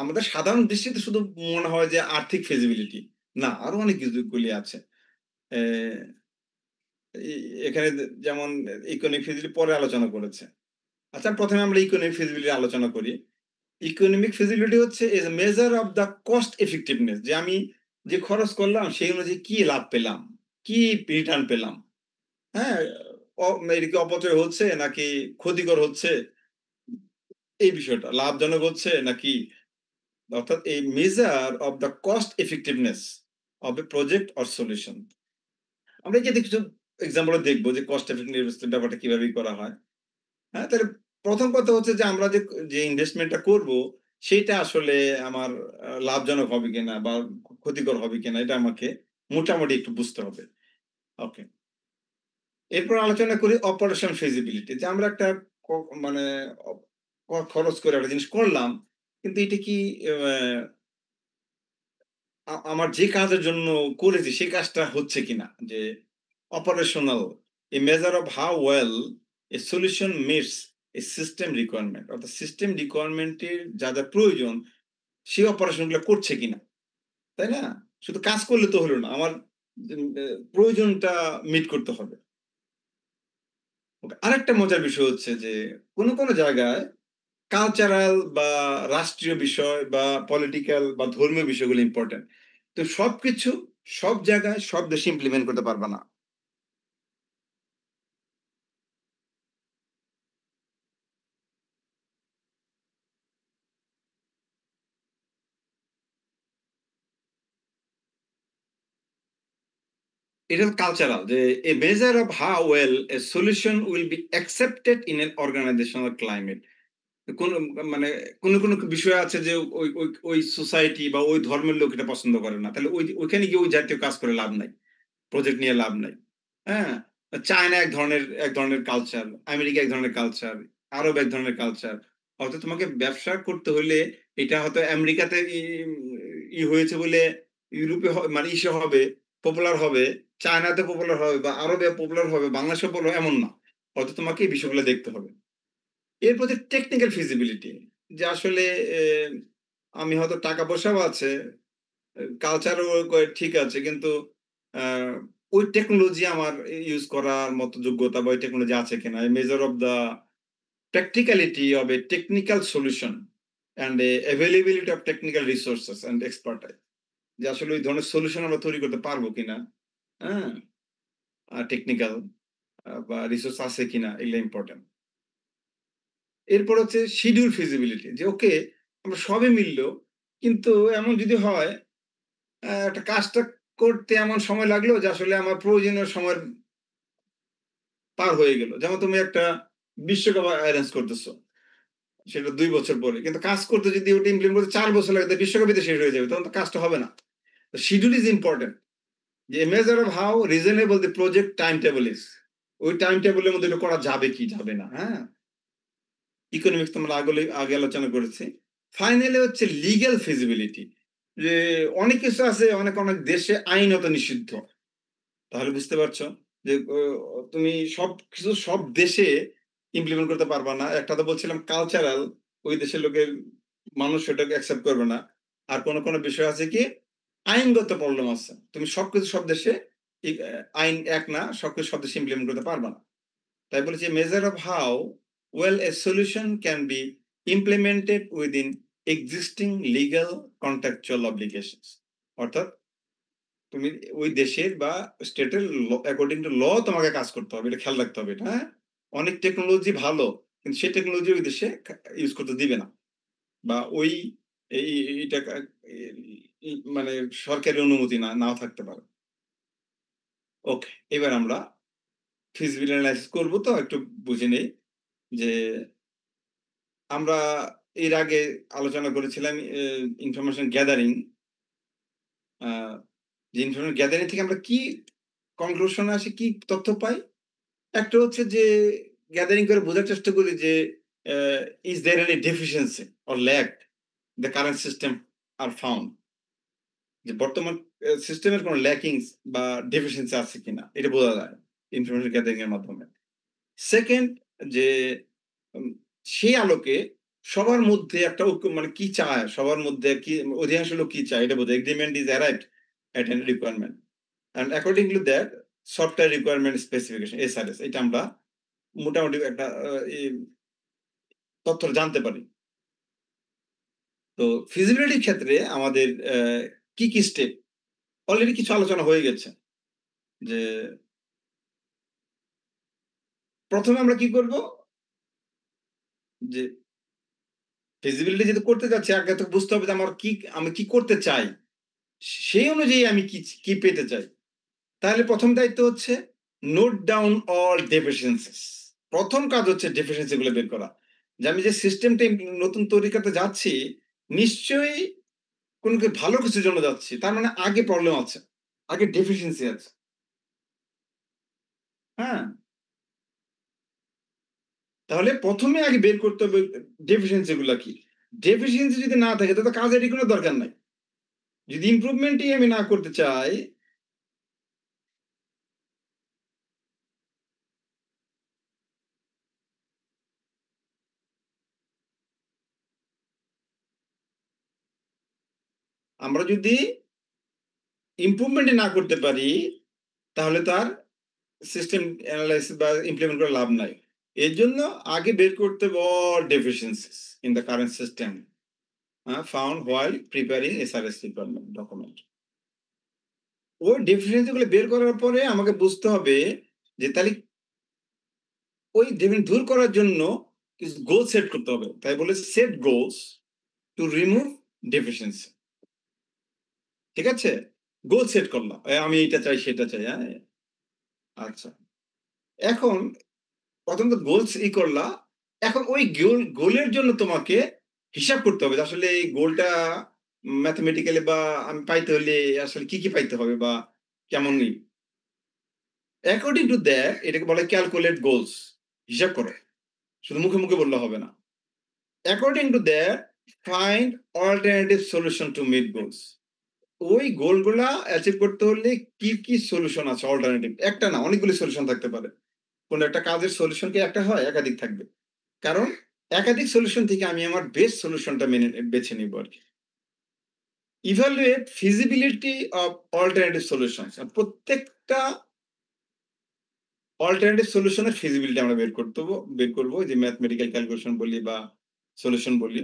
আমাদের সাধারণ দৃষ্টিতে শুধু মনে হয় যে আর্থিক ফিজিবিলিটি। না, আরো অনেক কিছুগুলি আছে। অ্যা এ এখানে যেমন ইকোনমিক ফিজিবিলিটি পরে আলোচনা করেছে। আচ্ছা, ১ম এ আমরা ইকোনমিক ফিজিবিলিটি আলোচনা করি। ইকোনমিক ফিজিবিলিটি হচ্ছে is a measure of the cost effectiveness, যে আমি যে খরচ করলাম সেই অনুযায়ী কি লাভ পেলাম, কি রিটার্ন পেলাম। হ্যাঁ? এটা কি অপচয় হচ্ছে নাকি ক্ষতিকর হচ্ছে, এই বিষয়টা। লাভজনক হচ্ছে নাকি, অর্থাৎ এই measure of the cost effectiveness of A project or solution. আমরা এক্ষেত্রে কিছু এক্সাম্পল দেখব যে কস্ট এফেক্টিভনেস ব্যাপারটা কিভাবে করা হয়। হ্যাঁ, তাহলে ১ম কথা হচ্ছে যে আমরা যে ইনভেস্টমেন্টটা করব, সেইটা আসলে আমার লাভজনক হবে কিনা বা ক্ষতিকর হবে কিনা, এটা আমাকে মোটামুটি একটু বুঝতে হবে। ওকে। এরপর আলোচনা করি অপারেশন ফিজিবিলিটি, যে আমরা একটা ক মানে অ খরচ করে একটা জিনিস করলাম। কিন্তু এটা কি অ্যা আমার যে কাজের জন্য করেছি সেই কাজটা হচ্ছে কিনা? যে operational, a measure of how well a solution meets a system requirement, অর্থাৎ সিস্টেম রিকোয়ারমেন্ট এর যা প্রয়োজন সেই অপারেশন গুলা করছে কিনা। তাই না? শুধু কাজ করলে তো হলো না। আমার প্রয়োজনটা মিট করতে হবে। ওকে, আরেকটা মজার বিষয় হচ্ছে যে কোন জায়গায় কালচারাল বা রাষ্ট্রীয় বিষয় বা পলিটিক্যাল বা ধর্মীয় বিষয়গুলো ইম্পোর্টেন্ট। তো সবকিছু সব জায়গায় সব দেশে ইমপ্লিমেন্ট করতে পারবা না। এটা কালচারাল, যে a measure of how well a solution will be accepted in an organizational climate. কোন মানে কোন বিষয় আছে যে ওই সোসাইটি বা ওই ধর্মের লোক এটা পছন্দ করে না। তাহলে ওইখানে গিয়ে ওই জাতীয় কাজ করে লাভ নাই। প্রজেক্ট নিয়ে লাভ নাই। হ্যাঁ? চায়না এক ধরনের কালচার, আমেরিকা এক ধরনের কালচার, আরব এক ধরনের কালচার। অর্থাৎ তোমাকে ব্যবসা করতে হইলে এটা হয়তো আমেরিকাতে হয়েছে বলে ইউরোপে মানে হবে, পপুলার হবে, চায়নাতে পপুলার হবে বা আরবে পপুলার হবে, বাংলাদেশেও পপুলার এমন না। হয়তো তোমাকে এই বিষয়গুলো দেখতে হবে। এরপর যে টেকনিক্যাল ফিজিবিলিটি যে আসলে আমি হয়তো টাকা পয়সাও আছে, কালচারও ঠিক আছে কিন্তু আ ওই টেকনোলজি আমার ইউজ করার মতো যোগ্যতা বা ওই টেকনোলজি আছে কিনা? Measure of the practicality of a technical solution and a availability of technical resources and expertise যে আসলে ওই ধরনের সলিউশন আমরা তৈরি করতে পারবো কিনা, হ্যাঁ? টেকনিক্যাল বা রিসোর্স আছে কিনা এগুলা ইম্পোর্টেন্ট। এরপর হচ্ছে শিডিউল ফিজিবিলিটি যে ওকে আমরা সবে মিলল কিন্তু এমন যদি হয় একটা কাজটা করতে এমন সময় লাগলো যে আসলে আমার প্রয়োজনীয় সময়ের পার হয়ে গেল। যেমন তুমি একটা বিশ্বকাপ অ্যারেঞ্জ করতেছো। সেটা ২ বছর পরে। কিন্তু কাজ করতে যদি ওটা ইমপ্লিমেন্ট করতে ৪ বছর লাগে, তাহলে বিশ্বকাপই তো শেষ হয়ে যাবে। তখন তো কাজটা হবে না। Schedule is important. যে measure of how reasonable the project time table is. ওই টাইম টেবলের মধ্যে এটা করা যাবে কি যাবে না, হ্যাঁ? ইকোনমিক্স তো আমরা আগে আলোচনা করেছি। ফাইনালি হচ্ছে লিগ্যাল ফিজিবিলিটি। যে অনেক কিছু আছে অনেক দেশে আইনত নিষিদ্ধ। তাহলে বুঝতে পারছো যে তুমি সবকিছু সব দেশে ইমপ্লিমেন্ট করতে পারবা না। একটা তো বলছিলাম কালচারাল, ওই দেশের লোকের মানুষ সেটাকে অ্যাকসেপ্ট করবে না। আর কোন বিষয় আছে কি আইনগত প্রবলেম আছে। তুমি সবকিছু সব দেশে আইন এক না, সবকিছু সব দেশে ইমপ্লিমেন্ট করতে পারবা না। তাই বলেছি measure of how well a solution can be implemented within existing legal contractual obligations. অর্থাৎ তুমি ওই দেশের বা স্টেটের অ্যাকর্ডিং টু তোমাকে কাজ করতে হবে। এটা খেয়াল রাখতে হবে এটা, হ্যাঁ? অনেক টেকনোলজি ভালো। কিন্তু সেই টেকনোলজি ওই দেশে ইউজ করতে দিবে না। বা ওই এই এইটা মানে সরকারি অনুমতি নাও থাকতে পারে। ওকে, এবার আমরা ফিজিবিলিটি এনালাইসিস করব তো একটু বুঝে নেই যে আমরা এর আগে আলোচনা করেছিলাম ইনফরমেশন গ্যাদারিং আ যে ইনফরমেশন গ্যাদারিং থেকে আমরা কি কনক্লুশন এ আসি, কি তথ্য পাই? একটা হচ্ছে যে গ্যাদারিং করে বোঝার চেষ্টা করি যে is there any deficiency or lack the current system আর ফাউন্ড যে বর্তমান সিস্টেমের কোনো ল্যাকিংস বা ডেফিসিয়েন্সি আছে কিনা এটা বোঝা যায় ইনফরমেশন গ্যাদারিং এর মাধ্যমে। সেকেন্ড যে উম সেই আলোকে সবার মধ্যে একটা ঐক্য মানে কি চায়, সবার মধ্যে কি অধিকাংশ লোক কি চায় এটা বোঝা। Agreement is arrived at N requirement and according to that software requirement specification SRS এটা আমরা মোটামুটি একটা তথ্য জানতে পারি। তো ফিজিবিলিটির ক্ষেত্রে আমাদের কি স্টেপ অলরেডি কিছু আলোচনা হয়ে গেছে। যে ১ম এ আমরা কি করব? যে ফিজিবিলিটি যেহেতু করতে যাচ্ছি আগে তো বুঝতে হবে যে আমি কি করতে চাই? সেই অনুযায়ী আমি কি পেতে চাই? তাহলে ১ম দায়িত্ব হচ্ছে নোট ডাউন অল ডেফিসিয়েন্সিস। ১ম কাজ হচ্ছে ডেফিসিয়েন্সি গুলো বের করা। যে আমি যে সিস্টেমটা নতুন তৈরি করতে যাচ্ছি, নিশ্চয়ই ভালো কিছুর জন্য যাচ্ছি। তার মানে আগে প্রবলেম আছে। আগে ডেফিসিয়েন্সি আছে। হ্যাঁ? তাহলে ১ম এ আগে বের করতে হবে ডেফিসিয়েন্সি গুলা কি? ডেফিসিয়েন্সি যদি না থাকে তাহলে তো কাজেরই কোনো দরকার নাই। যদি ইমপ্রুভমেন্টই আমি না করতে চাই, আমরা যদি ইমপ্রুভমেন্টই না করতে পারি, তাহলে তার সিস্টেম এনালাইসিস বা ইমপ্লিমেন্ট করে লাভ নাই। এজন্য আগে বের করতে হবে all deficiencies in the current system found while preparing SRS requirement document. ওই ডেফিসিয়েন্সি গুলো বের করার পরে আমাকে বুঝতে হবে যে তাহলে ওই দূর করার জন্য কিছু গোল সেট করতে হবে। তাই বলে set goals to remove deficiency. ঠিক আছে? গোল সেট করলাম। আমি এইটা চাই সেটা চাই, হ্যাঁ? আচ্ছা। এখন ১ম তো গোলস করলা। এখন ওই গোলের জন্য তোমাকে হিসাব করতে হবে যে আসলে এই গোলটা ম্যাথমেটিক্যালি বা আমি পাইতে হলে আসলে কি পাইতে হবে বা কেমন অ্যাকর্ডিং টু দ্যাট এটাকে বলে ক্যালকুলেট গোলস। হিসাব করো। শুধু মুখে বললে হবে না। According to that find alternative solution to meet goals. ওই গোলগুলা অ্যাচিভ করতে হলে কি সলিউশন আছে অল্টারনেটিভ? একটা না অনেকগুলি সলিউশন থাকতে পারে। কোন একটা কাজের সলিউশন কি একটা হয়? একাধিক থাকবে। কারণ একাধিক সলিউশন থেকে আমি আমার বেস্ট সলিউশনটা বেছে নিব আরকি। Evaluate feasibility of alternative solutions. প্রত্যেকটা অল্টারনেটিভ সলিউশনের ফিজিবিলিটি আমরা বের করব যে ম্যাথমেটিক্যাল ক্যালকুলেশন বলি বা সলিউশন বলি।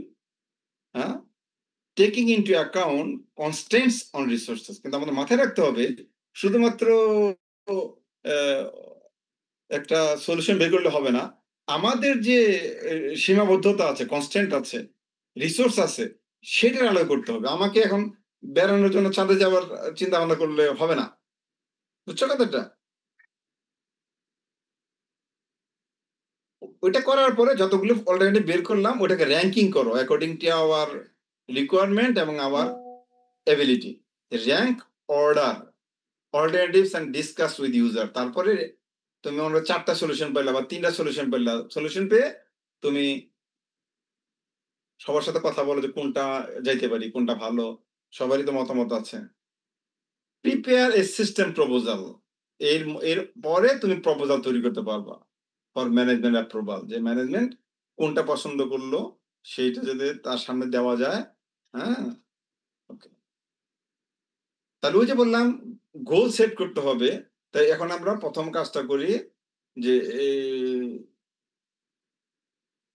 হ্যাঁ? Taking into account constraints on resources. কিন্তু আমাদের মাথায় রাখতে হবে শুধুমাত্র অ্যা একটা সলিউশন বের করলে হবে না। আমাদের যে সীমাবদ্ধতা আছে, কনস্ট্রেন্ট আছে, রিসোর্স আছে, সেটার আলোকে করতে হবে। আমাকে এখন বেড়ানোর জন্য চাঁদে যাওয়ার চিন্তা ভাবনা করলে হবে না। বুঝছো কথাটা? ওইটা করার পরে যতগুলো অল্টারনেটিভ বের করলাম ওটাকে র‍্যাংকিং করো অ্যাকর্ডিং টু আওয়ার রিকোয়ারমেন্ট এবং our ability. Rank, order alternatives and discuss with user। তারপরে তুমি মনে করো ৪ টা সলিউশন পাইলা বা ৩ টা সলিউশন পাইলা। সলিউশন পেয়ে তুমি সবার সাথে কথা বলো যে কোনটা যাইতে পারি, কোনটা ভালো। সবারই তো মতামত আছে। Prepare a system proposal. এর এর পরে তুমি প্রপোজাল তৈরি করতে পারবা। For management approval. যে ম্যানেজমেন্ট কোনটা পছন্দ করলো সেইটা যদি তার সামনে দেওয়া যায়, হ্যাঁ? ওকে। তাহলে ওই যে বললাম গোল সেট করতে হবে। তাই এখন আমরা ১ম কাজটা করি যে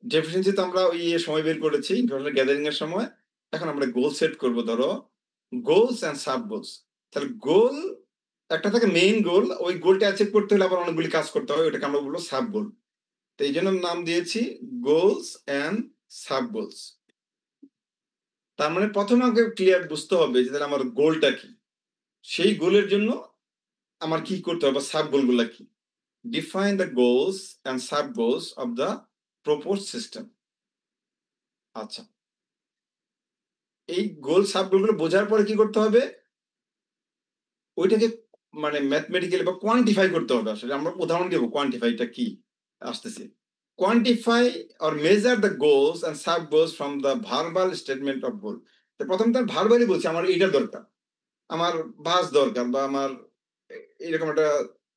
ডেফিনিশন তো আমরা ওই সময় বের করেছি ইনফরমেশন গ্যাদারিং এর সময়। এখন আমরা গোল সেট করব ধরো গোলস অ্যান্ড সাব গোলস। তাহলে গোল একটা থাকে মেইন গোল, ওই গোলটা অ্যাচিভ করতে হলে আবার অনেকগুলি কাজ করতে হয়। ওটাকে আমরা বলবো সাব গোল। তো এইজন্য নাম দিয়েছি গোলস অ্যান্ড সাব গোলস। তার মানে ১ম আমাকে ক্লিয়ার বুঝতে হবে যে তাহলে আমার গোলটা কি? সেই গোলের জন্য আমার কি করতে হবে বা সাব গোলগুলা কি? Define the goals and sub goals of the proposed system। আচ্ছা। এই গোল সাব গোলগুলো বোঝার পরে কি করতে হবে? ওইটাকে মানে ম্যাথমেটিক্যালি বা কোয়ান্টিফাই করতে হবে আসলে। আমরা উদাহরণ দেব কোয়ান্টিফাইটা কি আসতেছে। Quantify or measure the goals and sub goals from the verbal statement of goal. তো ১ম তো আমি ভার্বালি বলছি আমার এইটা দরকার। আমার বাস দরকার বা আমার এরকম একটা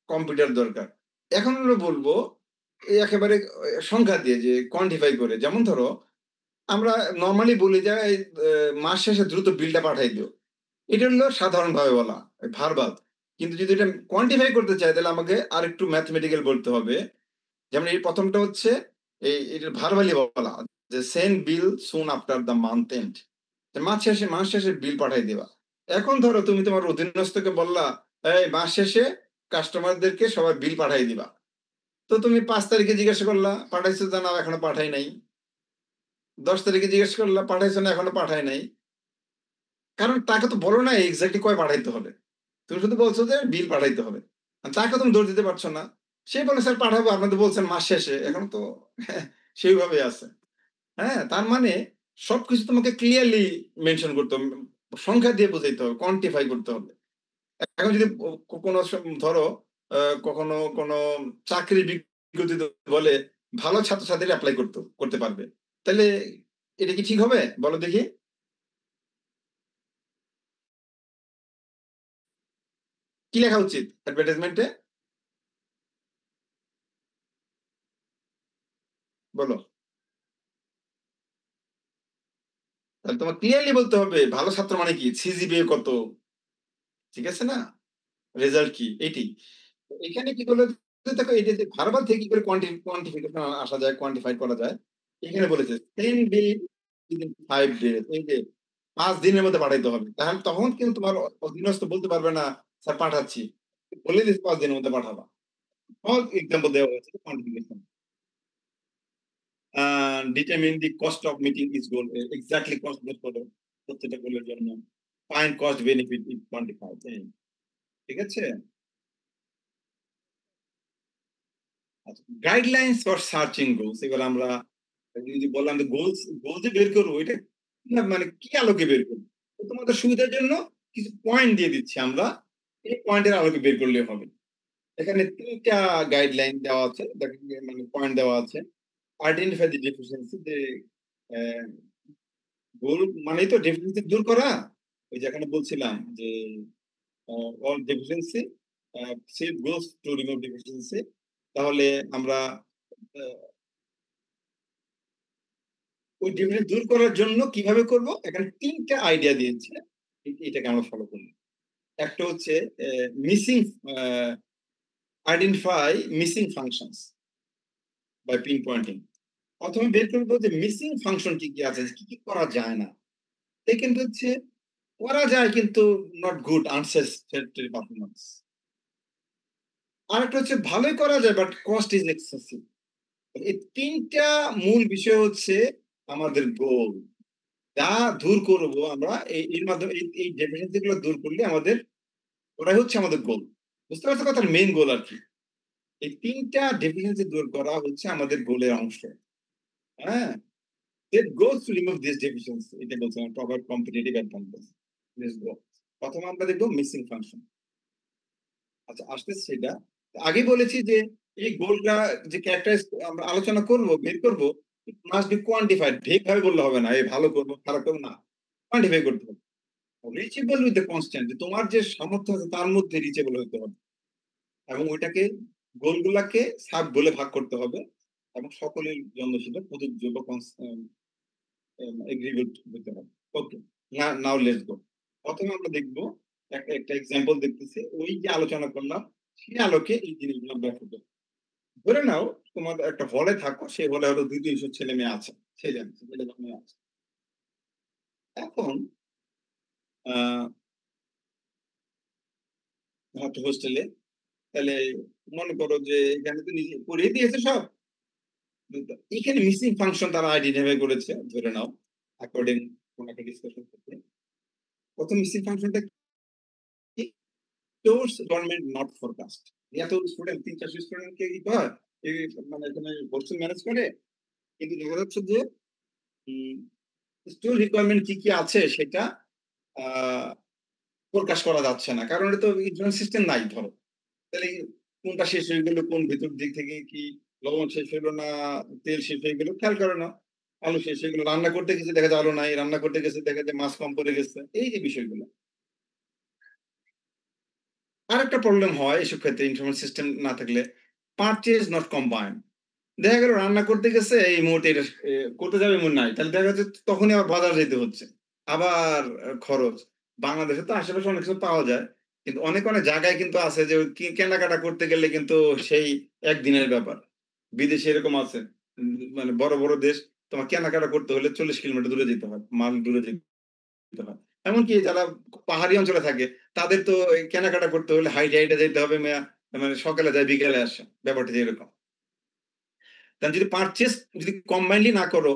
কম্পিউটার দরকার। এখন আমরা বলবো একেবারে সংখ্যা দিয়ে যে কোয়ান্টিফাই করে। যেমন ধরো আমরা নরমালি বলি যে মাস শেষে দ্রুত বিলটা পাঠাই দিও। এটা হলো সাধারণভাবে বলা, ভার্বাল। কিন্তু যদি এটা কোয়ান্টিফাই করতে চাই তাহলে আমাকে আরেকটু ম্যাথমেটিক্যাল বলতে হবে। যেমন এই ১ম টা হচ্ছে এটা ভার্বালি বলা যে send bill soon after the month end. মাস শেষে বিল পাঠাই দিবা। এখন ধরো তুমি তোমার অধীনস্থকে বললা, "এই মাস শেষে কাস্টমারদেরকে সবার বিল পাঠাই দিবা।" তো তুমি ৫ তারিখে জিজ্ঞাসা করলা, "পাঠাইছো না এখনো পাঠাই নাই।" ১০ তারিখে জিজ্ঞেস করলা, "পাঠাইছো না এখনো পাঠাই নাই।" কারণ তাকে তো বলো নাই এক্সাক্টলি কয় পাঠাইতে হবে। তুমি শুধু বলছো যে বিল পাঠাইতে হবে। তাকে তুমি দৌড় দিতে পারছো না। সে বলে, "স্যার পাঠাবো। আপনি তো বলছেন মাস শেষে।" এখন তো সেইভাবেই আছে। হ্যাঁ? তার মানে সবকিছু তোমাকে ক্লিয়ারলি মেনশন করতে হবে। সংখ্যা দিয়ে বুঝাইতে হবে, কোয়ান্টিফাই করতে হবে। এখন যদি কোনো ধরো কখনো কোনো চাকরির বিজ্ঞপ্তিতে বলে ভালো ছাত্রছাত্রীরা এপ্লাই করতে পারবে। তাইলে এটা কি ঠিক হবে? বলো দেখি? কি লেখা উচিত অ্যাডভার্টাইজমেন্টে? বলো। তাহলে তোমার ক্লিয়ারলি বলতে হবে ভালো ছাত্র মানে কি? সিজিপিএ কত? ঠিক আছে না? রেজাল্ট কি? এইটাই। এখানে কি করলো দেখো এই যে ভার্বাল থেকে কি করে কোয়ান্টিফিকেশন আসা যায়, কোয়ান্টিফাই করা যায়। এখানে বলেছে 10 বিল উইদিন 5 ডেজ। এই যে ৫ দিনের মধ্যে পাঠাইতে হবে। তাহলে তখন কিন্তু তোমার অধীনস্থ বলতে পারবে না, স্যার পাঠাচ্ছি। বলে দিস ৫ দিনের মধ্যে পাঠাবা। সহজ এক্সাম্পল দেওয়া হয়েছে quantification. Determine the cost of meeting is goal. Exactly cost বের করো প্রত্যেকটা গোলের জন্য। ফাইন্ড কস্ট বেনিফিট ইস কোয়ান্টিফাইড। ঠিক আছে? আচ্ছা, গাইডলাইনস ফর সার্চিং গোলস। এবার আমরা এই যে বললাম যে গোলস যে বের করবো এটা না মানে কি আলোকে বের করব? তো তোমাদের সুবিধার জন্য কিছু পয়েন্ট দিয়ে দিচ্ছি আমরা। এই পয়েন্টের আলোকে বের করলে হবে। এখানে ৩ টা গাইডলাইন দেওয়া আছে। দেখেন যে মানে পয়েন্ট দেওয়া আছে। আইডেন্টিফাই দি ডেফিসিয়েন্সি যে অ্যা গোল মানেই তো ডেফিসিয়েন্সি দূর করা। ওই যে এখানে বলছিলাম যে all deficiency set goals to remove deficiency. তাহলে আমরা আ ওই ডেফিসিয়েন্সি দূর করার জন্য কিভাবে করব? এখানে ৩ টা আইডিয়া দিয়েছে। এটাকে আমরা ফলো করব। একটা হচ্ছে missing uh identify missing functions by pinpointing. ১ম এ বের করব যে মিসিং ফাংশন কি আছে? কি করা যায় না? সেকেন্ড হচ্ছে করা যায় কিন্তু নট গুড আনস্যাটিসফ্যাক্টরি পারফরম্যান্স। আরেকটা হচ্ছে ভালোই করা যায় বাট কস্ট ইস এক্সেসিভ। এই ৩ টা মূল বিষয় হচ্ছে আমাদের গোল। যা দূর করব আমরা এর মাধ্যমে এই ডেফিসিয়েন্সি গুলো দূর করলে আমাদের ওটাই হচ্ছে আমাদের গোল। বুঝতে পারছো কথার মেইন গোল আরকি। এই ৩ টা ডেফিসিয়েন্সি দূর করা হচ্ছে আমাদের গোলের অংশ। হ্যাঁ? It goes to remove this deficiency এটা বলছিলাম proper competitive advantage. Let's go. ১ম আমরা দেখব মিসিং ফাংশন। আচ্ছা আসতেছে সেটা। আগেই বলেছি যে এই গোলটা যে ক্যারেক্টারাইজ আমরা আলোচনা করব, বের করব, it must be quantified vague ভাবে বললে হবে না। এই ভালো করব, খারাপ করব না। quantify করতে হবে। reachable with the constant যে তোমার যে সামর্থ্য আছে তার মধ্যে reachable হইতে হবে। এবং ওইটাকে গোলগুলাকে সাব গোলে ভাগ করতে হবে এবং সকলের জন্য সেটা প্রযোজ্য বা এগ্রিগেট হতে হবে। ওকে। Now let's go. ১ম এ আমরা দেখব একটা এক্সাম্পল দেখতেছি। ওই যে আলোচনা করলাম, সেই আলোকে এই জিনিসগুলো ব্যাখ্যা করব। ধরে নাও তোমার একটা হলে থাকো, সেই হলে হয়তো ২-৩০০ ছেলে-মেয়ে আছে। ছেলে বা মেয়ে আছে। এখন আ থাকো হোস্টেলে। তাহলে মনে করো যে এখানে তো নিজে পড়িয়ে দিয়েছে সব। কিন্তু এখানে মিসিং ফাংশন তারা আইডেন্টিফাই করেছে ধরে নাও। অ্যাকর্ডিং কোন একটা ডিসকাশন করতে। ১ম মিসিং ফাংশনটা কি? Source government not forecast. এত স্টুডেন্ট ৩-৪০০ স্টুডেন্ট কে কি হয়? এই মানে এখানে হোস্টেল ম্যানেজ করে। কিন্তু দেখা যাচ্ছে যে উম স্কুল রিকোয়ারমেন্ট কি আছে সেটা আ প্রকাশ করা যাচ্ছে না। কারণ এটা তো ইনফরমেশন সিস্টেম নাই ধরো। তাহলে কোনটা শেষ হয়ে গেল, কোন ভেতর দিক থেকে কি লবণ শেষ হইলো না তেল শেষ হয়ে গেল খেয়াল করে না। আলু শেষ হয়ে গেল। রান্না করতে গেছে দেখা যায় আলু নাই। রান্না করতে গেছে দেখা যায় মাছ কম পড়ে গেছে। এই যে বিষয়গুলো। আরেকটা প্রবলেম হয় এসব ক্ষেত্রে ইনফরমেশন সিস্টেম না থাকলে পারচেজ নট কম্বাইন্ড। দেখা গেল রান্না করতে গেছে এই মুহূর্তে এটা করতে যাবে এমন নাই। তাহলে দেখা যাচ্ছে তখনই আবার বাজার যেতে হচ্ছে। আবার খরচ। বাংলাদেশে তো আশেপাশে অনেক কিছু পাওয়া যায়। কিন্তু অনেক জায়গায় কিন্তু আছে যে কেনাকাটা করতে গেলে কিন্তু সেই একদিনের ব্যাপার। বিদেশে এরকম আছে। মানে বড় দেশ তোমার কেনাকাটা করতে হলে ৪০ কিলোমিটার দূরে যেতে হয়। মাইল দূরে যেতে হয়। এমনকি যারা পাহাড়ি অঞ্চলে থাকে তাদের তো এই কেনাকাটা করতে হলে হাইটে যাইতে হবে মানে সকালে যায় বিকেলে আসে। ব্যাপারটা যে এরকম। তাহলে যদি পারচেজ যদি কম্বাইনলি না করো,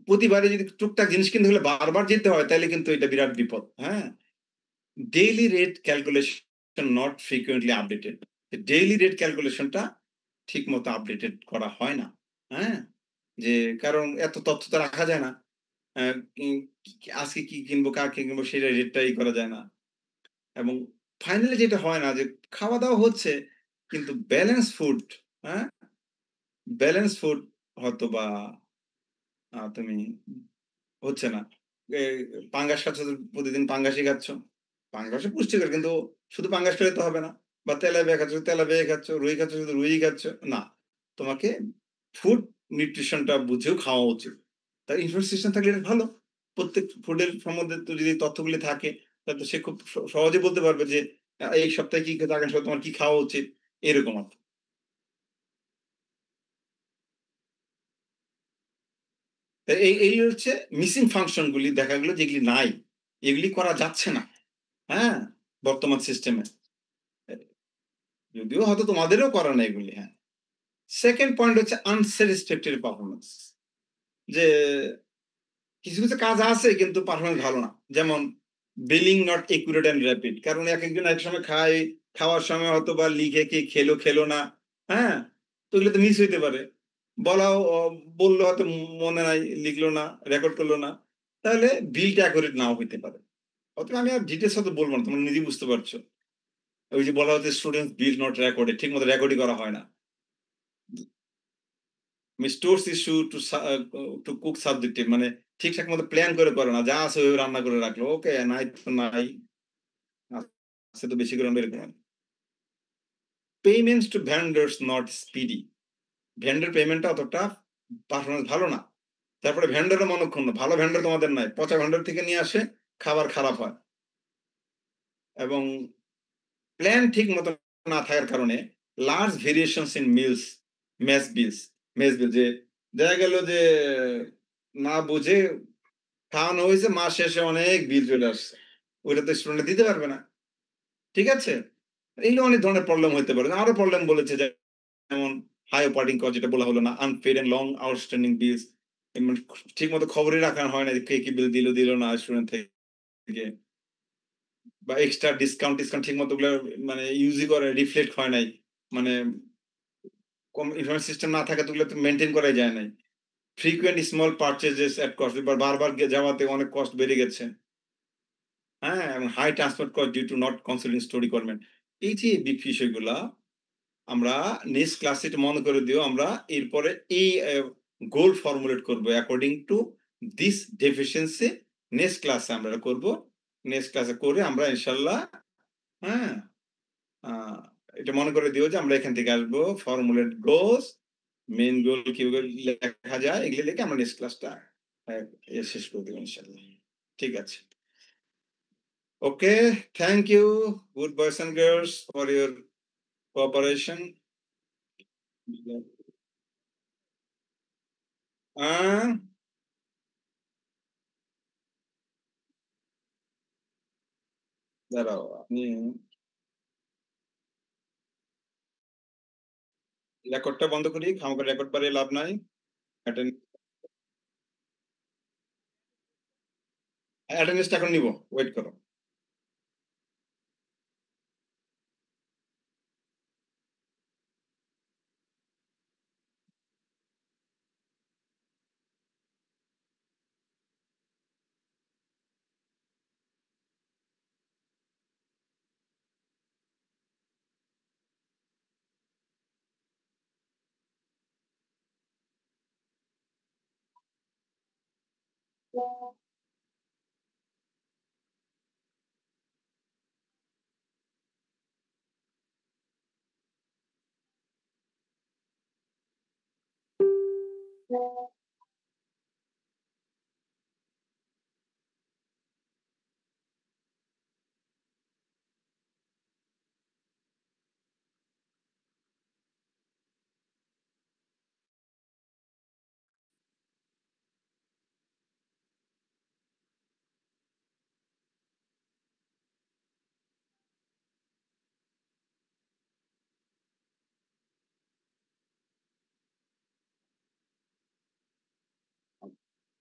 প্রতিবারে যদি টুকটাক জিনিস কিনতে হলে বারবার যেতে হয় তাইলে কিন্তু এটা বিরাট বিপদ। হ্যাঁ? Daily rate calculation not frequently updated. Daily rate ক্যালকুলেশনটা ঠিকমতো আপডেটেড করা হয় না। হ্যাঁ? যে কারণ এত তথ্য তো রাখা যায় না। অ্যা কি আজকে কি কিনবো, কাকে কিনবো সেটা রেটটা করা যায় না। এবং ফাইনালি যেটা হয় না যে খাওয়া-দাওয়া হচ্ছে কিন্তু ব্যালেন্স ফুড, হ্যাঁ? ব্যালেন্স ফুড হয়তোবা তুমি হচ্ছে না। এ পাঙ্গাস খাচ্ছ তো প্রতিদিন পাঙ্গাসই খাচ্ছ। পাঙ্গাসও পুষ্টিকর কিন্তু শুধু পাঙ্গাস খেলে তো হবে না। বা তেলাপিয়া খাচ্ছ, তেলাপিয়াই খাচ্ছ, রুই খাচ্ছ, শুধু রুইই খাচ্ছ। না। তোমাকে ফুড নিউট্রিশন টা বুঝেও খাওয়া উচিত। তাই ইনফরমেশন সিস্টেম থাকলে এটা ভালো। প্রত্যেক ফুডের সম্বন্ধে তো যদি তথ্যগুলি থাকে তাহলে তো সে খুব সহজে বলতে পারবে যে এই সপ্তাহে কি খেতে আগামী সপ্তাহে তোমার কি খাওয়া উচিত? এরকম আরকি। এই হচ্ছে মিসিং ফাংশন গুলি দেখা গেল যেগুলি নাই। এগুলি করা যাচ্ছে না। হ্যাঁ? বর্তমান সিস্টেমে। এ যদিও হয়তো তোমাদেরও করা নাই এগুলি, হ্যাঁ। 2nd পয়েন্ট হচ্ছে আনস্যাটিসফ্যাক্টরি পারফরম্যান্স। যে কিছু কাজ আছে কিন্তু পারফরম্যান্স ভালো না। যেমন billing not accurate and rapid. কারণ একেকজন এক সময় খায়, খাওয়ার সময় হয়তোবা লিখে কে খেলো না। হ্যাঁ? তো এগুলো তো মিস হইতে পারে। বলাও বলল হয়তো মনে নাই, লিখলো না, রেকর্ড করলো না। তাহলে বিলটা একুরেট নাও হইতে পারে। অতএব আমি আর ডিটেইলস হয়তো বলব না। তোমরা নিজেই বুঝতে পারছো। ওই যে বলা হচ্ছে স্টুডেন্টস বিল নট রেকর্ডেড ঠিকমতো রেকর্ডই করা হয় না। Stores issue to cook subjective মানে ঠিকঠাক মতো প্ল্যান করে না। যা আছে ওইভাবে রান্না করে রাখলো। ওকে নাই তো নাই। আছে তো বেশি করে এরকম। Payments to vendors not speedy. Vendor পেমেন্টটা অতটা পারফরম্যান্স ভালো না। তারপরে ভেন্ডারও মনক্ষুণ্ণ, ভালো ভেন্ডার তোমাদের নাই, পচা ভেন্ডার থেকে নিয়ে আসে, খাবার খারাপ হয়। এবং প্ল্যান ঠিক মতো না থাকার কারণে large variations in meals, mess bills, mess bill, যে দেখা গেল যে না বুঝে খাওয়ানো হয়েছে, মাস শেষে অনেক বিল চলে আসছে, ওইটা তো স্টুডেন্ট দিতে পারবে না। ঠিক আছে, এইগুলো অনেক ধরনের প্রবলেম হতে পারে। আরো প্রবলেম বলেছে, যেমন হাই অপারেটিং কস্ট, যেটা বলা হলো না, আনপেড এন্ড লং আউটস্ট্যান্ডিং বিলস, ঠিক মতো খবরই রাখা হয় না কে কি বিল দিল না স্টুডেন্ট থেকে, বা এক্সট্রা ডিসকাউন্ট টিসকাউন্ট ঠিক মতো মানে ইউজই করে রিফ্লেক্ট হয় নাই, মানে কম ইনফরমেশন সিস্টেম না থাকে তো ওগুলো তো মেইনটেইন করাই যায় নাই। Frequent small purchases at cost, এবার বারবার যাওয়াতে অনেক কস্ট বেড়ে গেছে। হ্যাঁ, এবং high transport cost due to not considering store requirement. এই যে বিষয়গুলা আমরা নেক্সট ক্লাসে এটা মনে করে দিও, আমরা এরপরে এই গোল ফর্মুলেট করব according to this deficiency. Next ক্লাসে আমরা এটা করব। নেক্সট ক্লাসে করে আমরা ইনশাআল্লাহ, হ্যাঁ, এটা মনে করে দিও যে আমরা এখান থেকে আসবো ফর্মুলেট গোলস, মেইন গোল কিভাবে লেখা যায় এগুলো লিখে আমরা নেক্সট ক্লাসটা শেষ করে দেবো ইনশাআল্লাহ। ঠিক আছে, okay, thank you good boys and girls for your cooperation. দাঁড়াও, আমি রেকর্ডটা বন্ধ করি, খামোকা রেকর্ড বাড়িয়ে লাভ নাই। অ্যাটেন্ডেন্সটা এখন নিব, ওয়েট করো।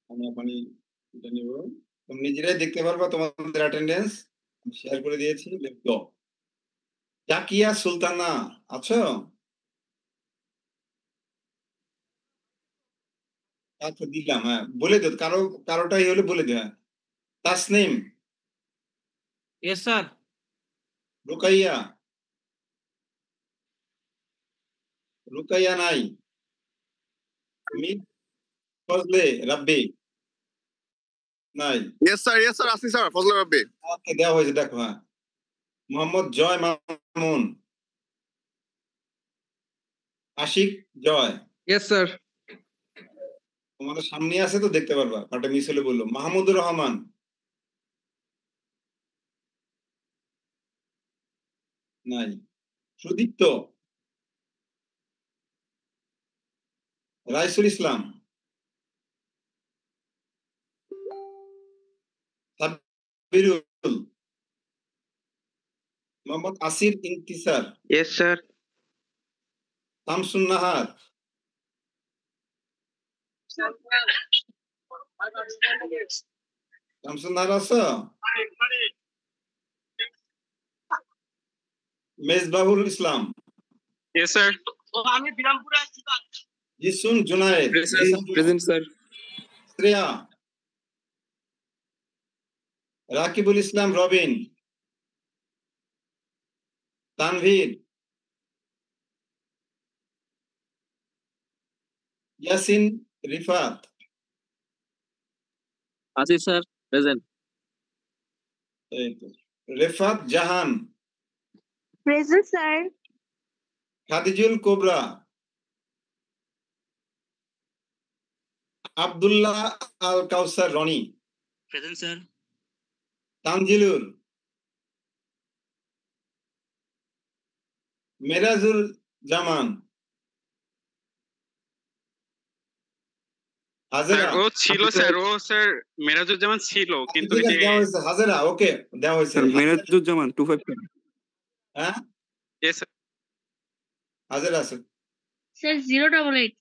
আমি এখনই এটা নিব, তুমি নিজেরাই দেখতে পারবা তোমাদের অ্যাটেন্ডেন্স শেয়ার করে দিয়েছি, লেটস গো। জাকিয়া সুলতানা আছো? আচ্ছা দিলাম, হ্যাঁ বলে দিও, কারোটাই হলে বলে দিও। হ্যাঁ, তাসনিম, Yes, sir. রুকাইয়া, রুকাইয়া নাই, মির ফজলে রাব্বি নাই। Yes, sir. Asli sir. Fazla Rabbi. ওকে, দেওয়া হয়েছে দেখো। হ্যাঁ, মোহাম্মদ জয় মামুন, আশিক জয়, Yes, sir. তোমাদের সামনে আছে তো দেখতে পারবা, কাটা মিস হলে বললো। মাহমুদুর রহমান নাই। Sudipta, Raisul Islam, Sabbirul, Mohammad আসির Intisar, Yes, sir. শামসুন নাহার, শামসুন নাহার আছো? মেজবাহুল ইসলাম, Yes, sir. জিসুন Junaid, Present, sir. Shreya, Rakibul ইসলাম Robin, Tanvir, Yasin Rifat, Asif, sir. Present. এই তো, রেফাত জাহান, Present, sir. খাদিজুল cobra, Abdullah Al কাউসার রনি, Present, sir. তানজিলুর, মেরাজুল জামান, হাজেরা। ও ছিল স্যার, ও স্যার মেরাজুজ্জামান ছিল, কিন্তু ঠিক আছে, দেওয়া হয়েছে হাজেরা, ওকে দেওয়া হয়েছে। স্যার মেরাজুজ্জামান 257 হ্যাঁ ইয়েস স্যার। হাজেরা আছে। Sir, 088.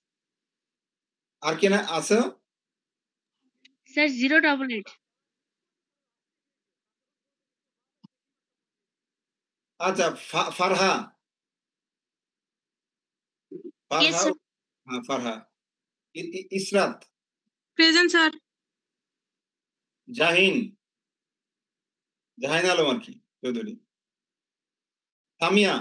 আর কে না আছে? Sir, 088. আচ্ছা, ফারহা, Yes, sir. হ্যাঁ ফারহা। Israt, Present, sir. জাহিন, জাহিন আলম আর কি চৌধুরী, তামিয়া,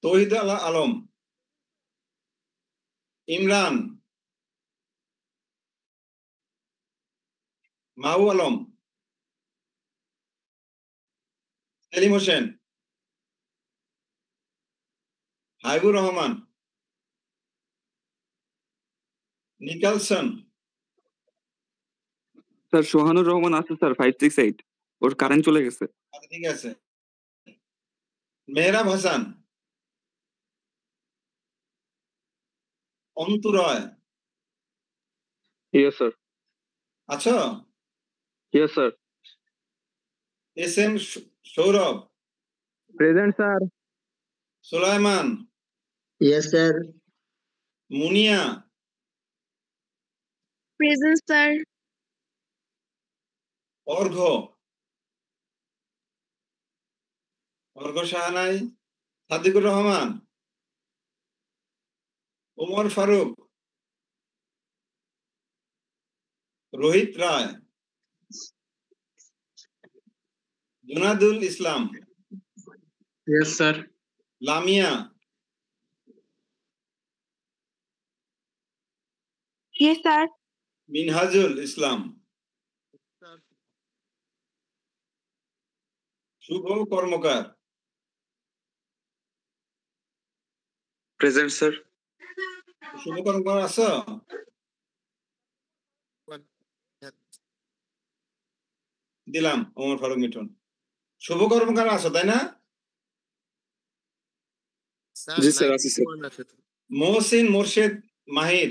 তৌহিদ আলম, ইমরান, মাহু আলম, সেলিম হোসেন, হাইবুর রহমান, নিকলসন। স্যার সোহানুর রহমান আছে স্যার 568 ওর কারেন্ট চলে গেছে। আচ্ছা, ঠিক আছে। Mehrab Hasan, Antu Roy, yes sir. আছো? Yes sir. S M Sourav, present sir. Sulaiman, Yes, sir. Munia, Present, sir. Argha, Argha Shahnai, Sadikur Rahman, Omar Faruk, Rohit Roy, Junadul Islam, Yes, sir. Lamia, Yes, sir. Minhajul Islam, Shubho Karmakar, present sir. Shubho Karmakar আছো? দিলাম ওমর ফারুক মিঠুন। শুভ কর্মকার আছো তাই না? জি স্যার আছি স্যার। মহসিন মোর্শেদ মাহির,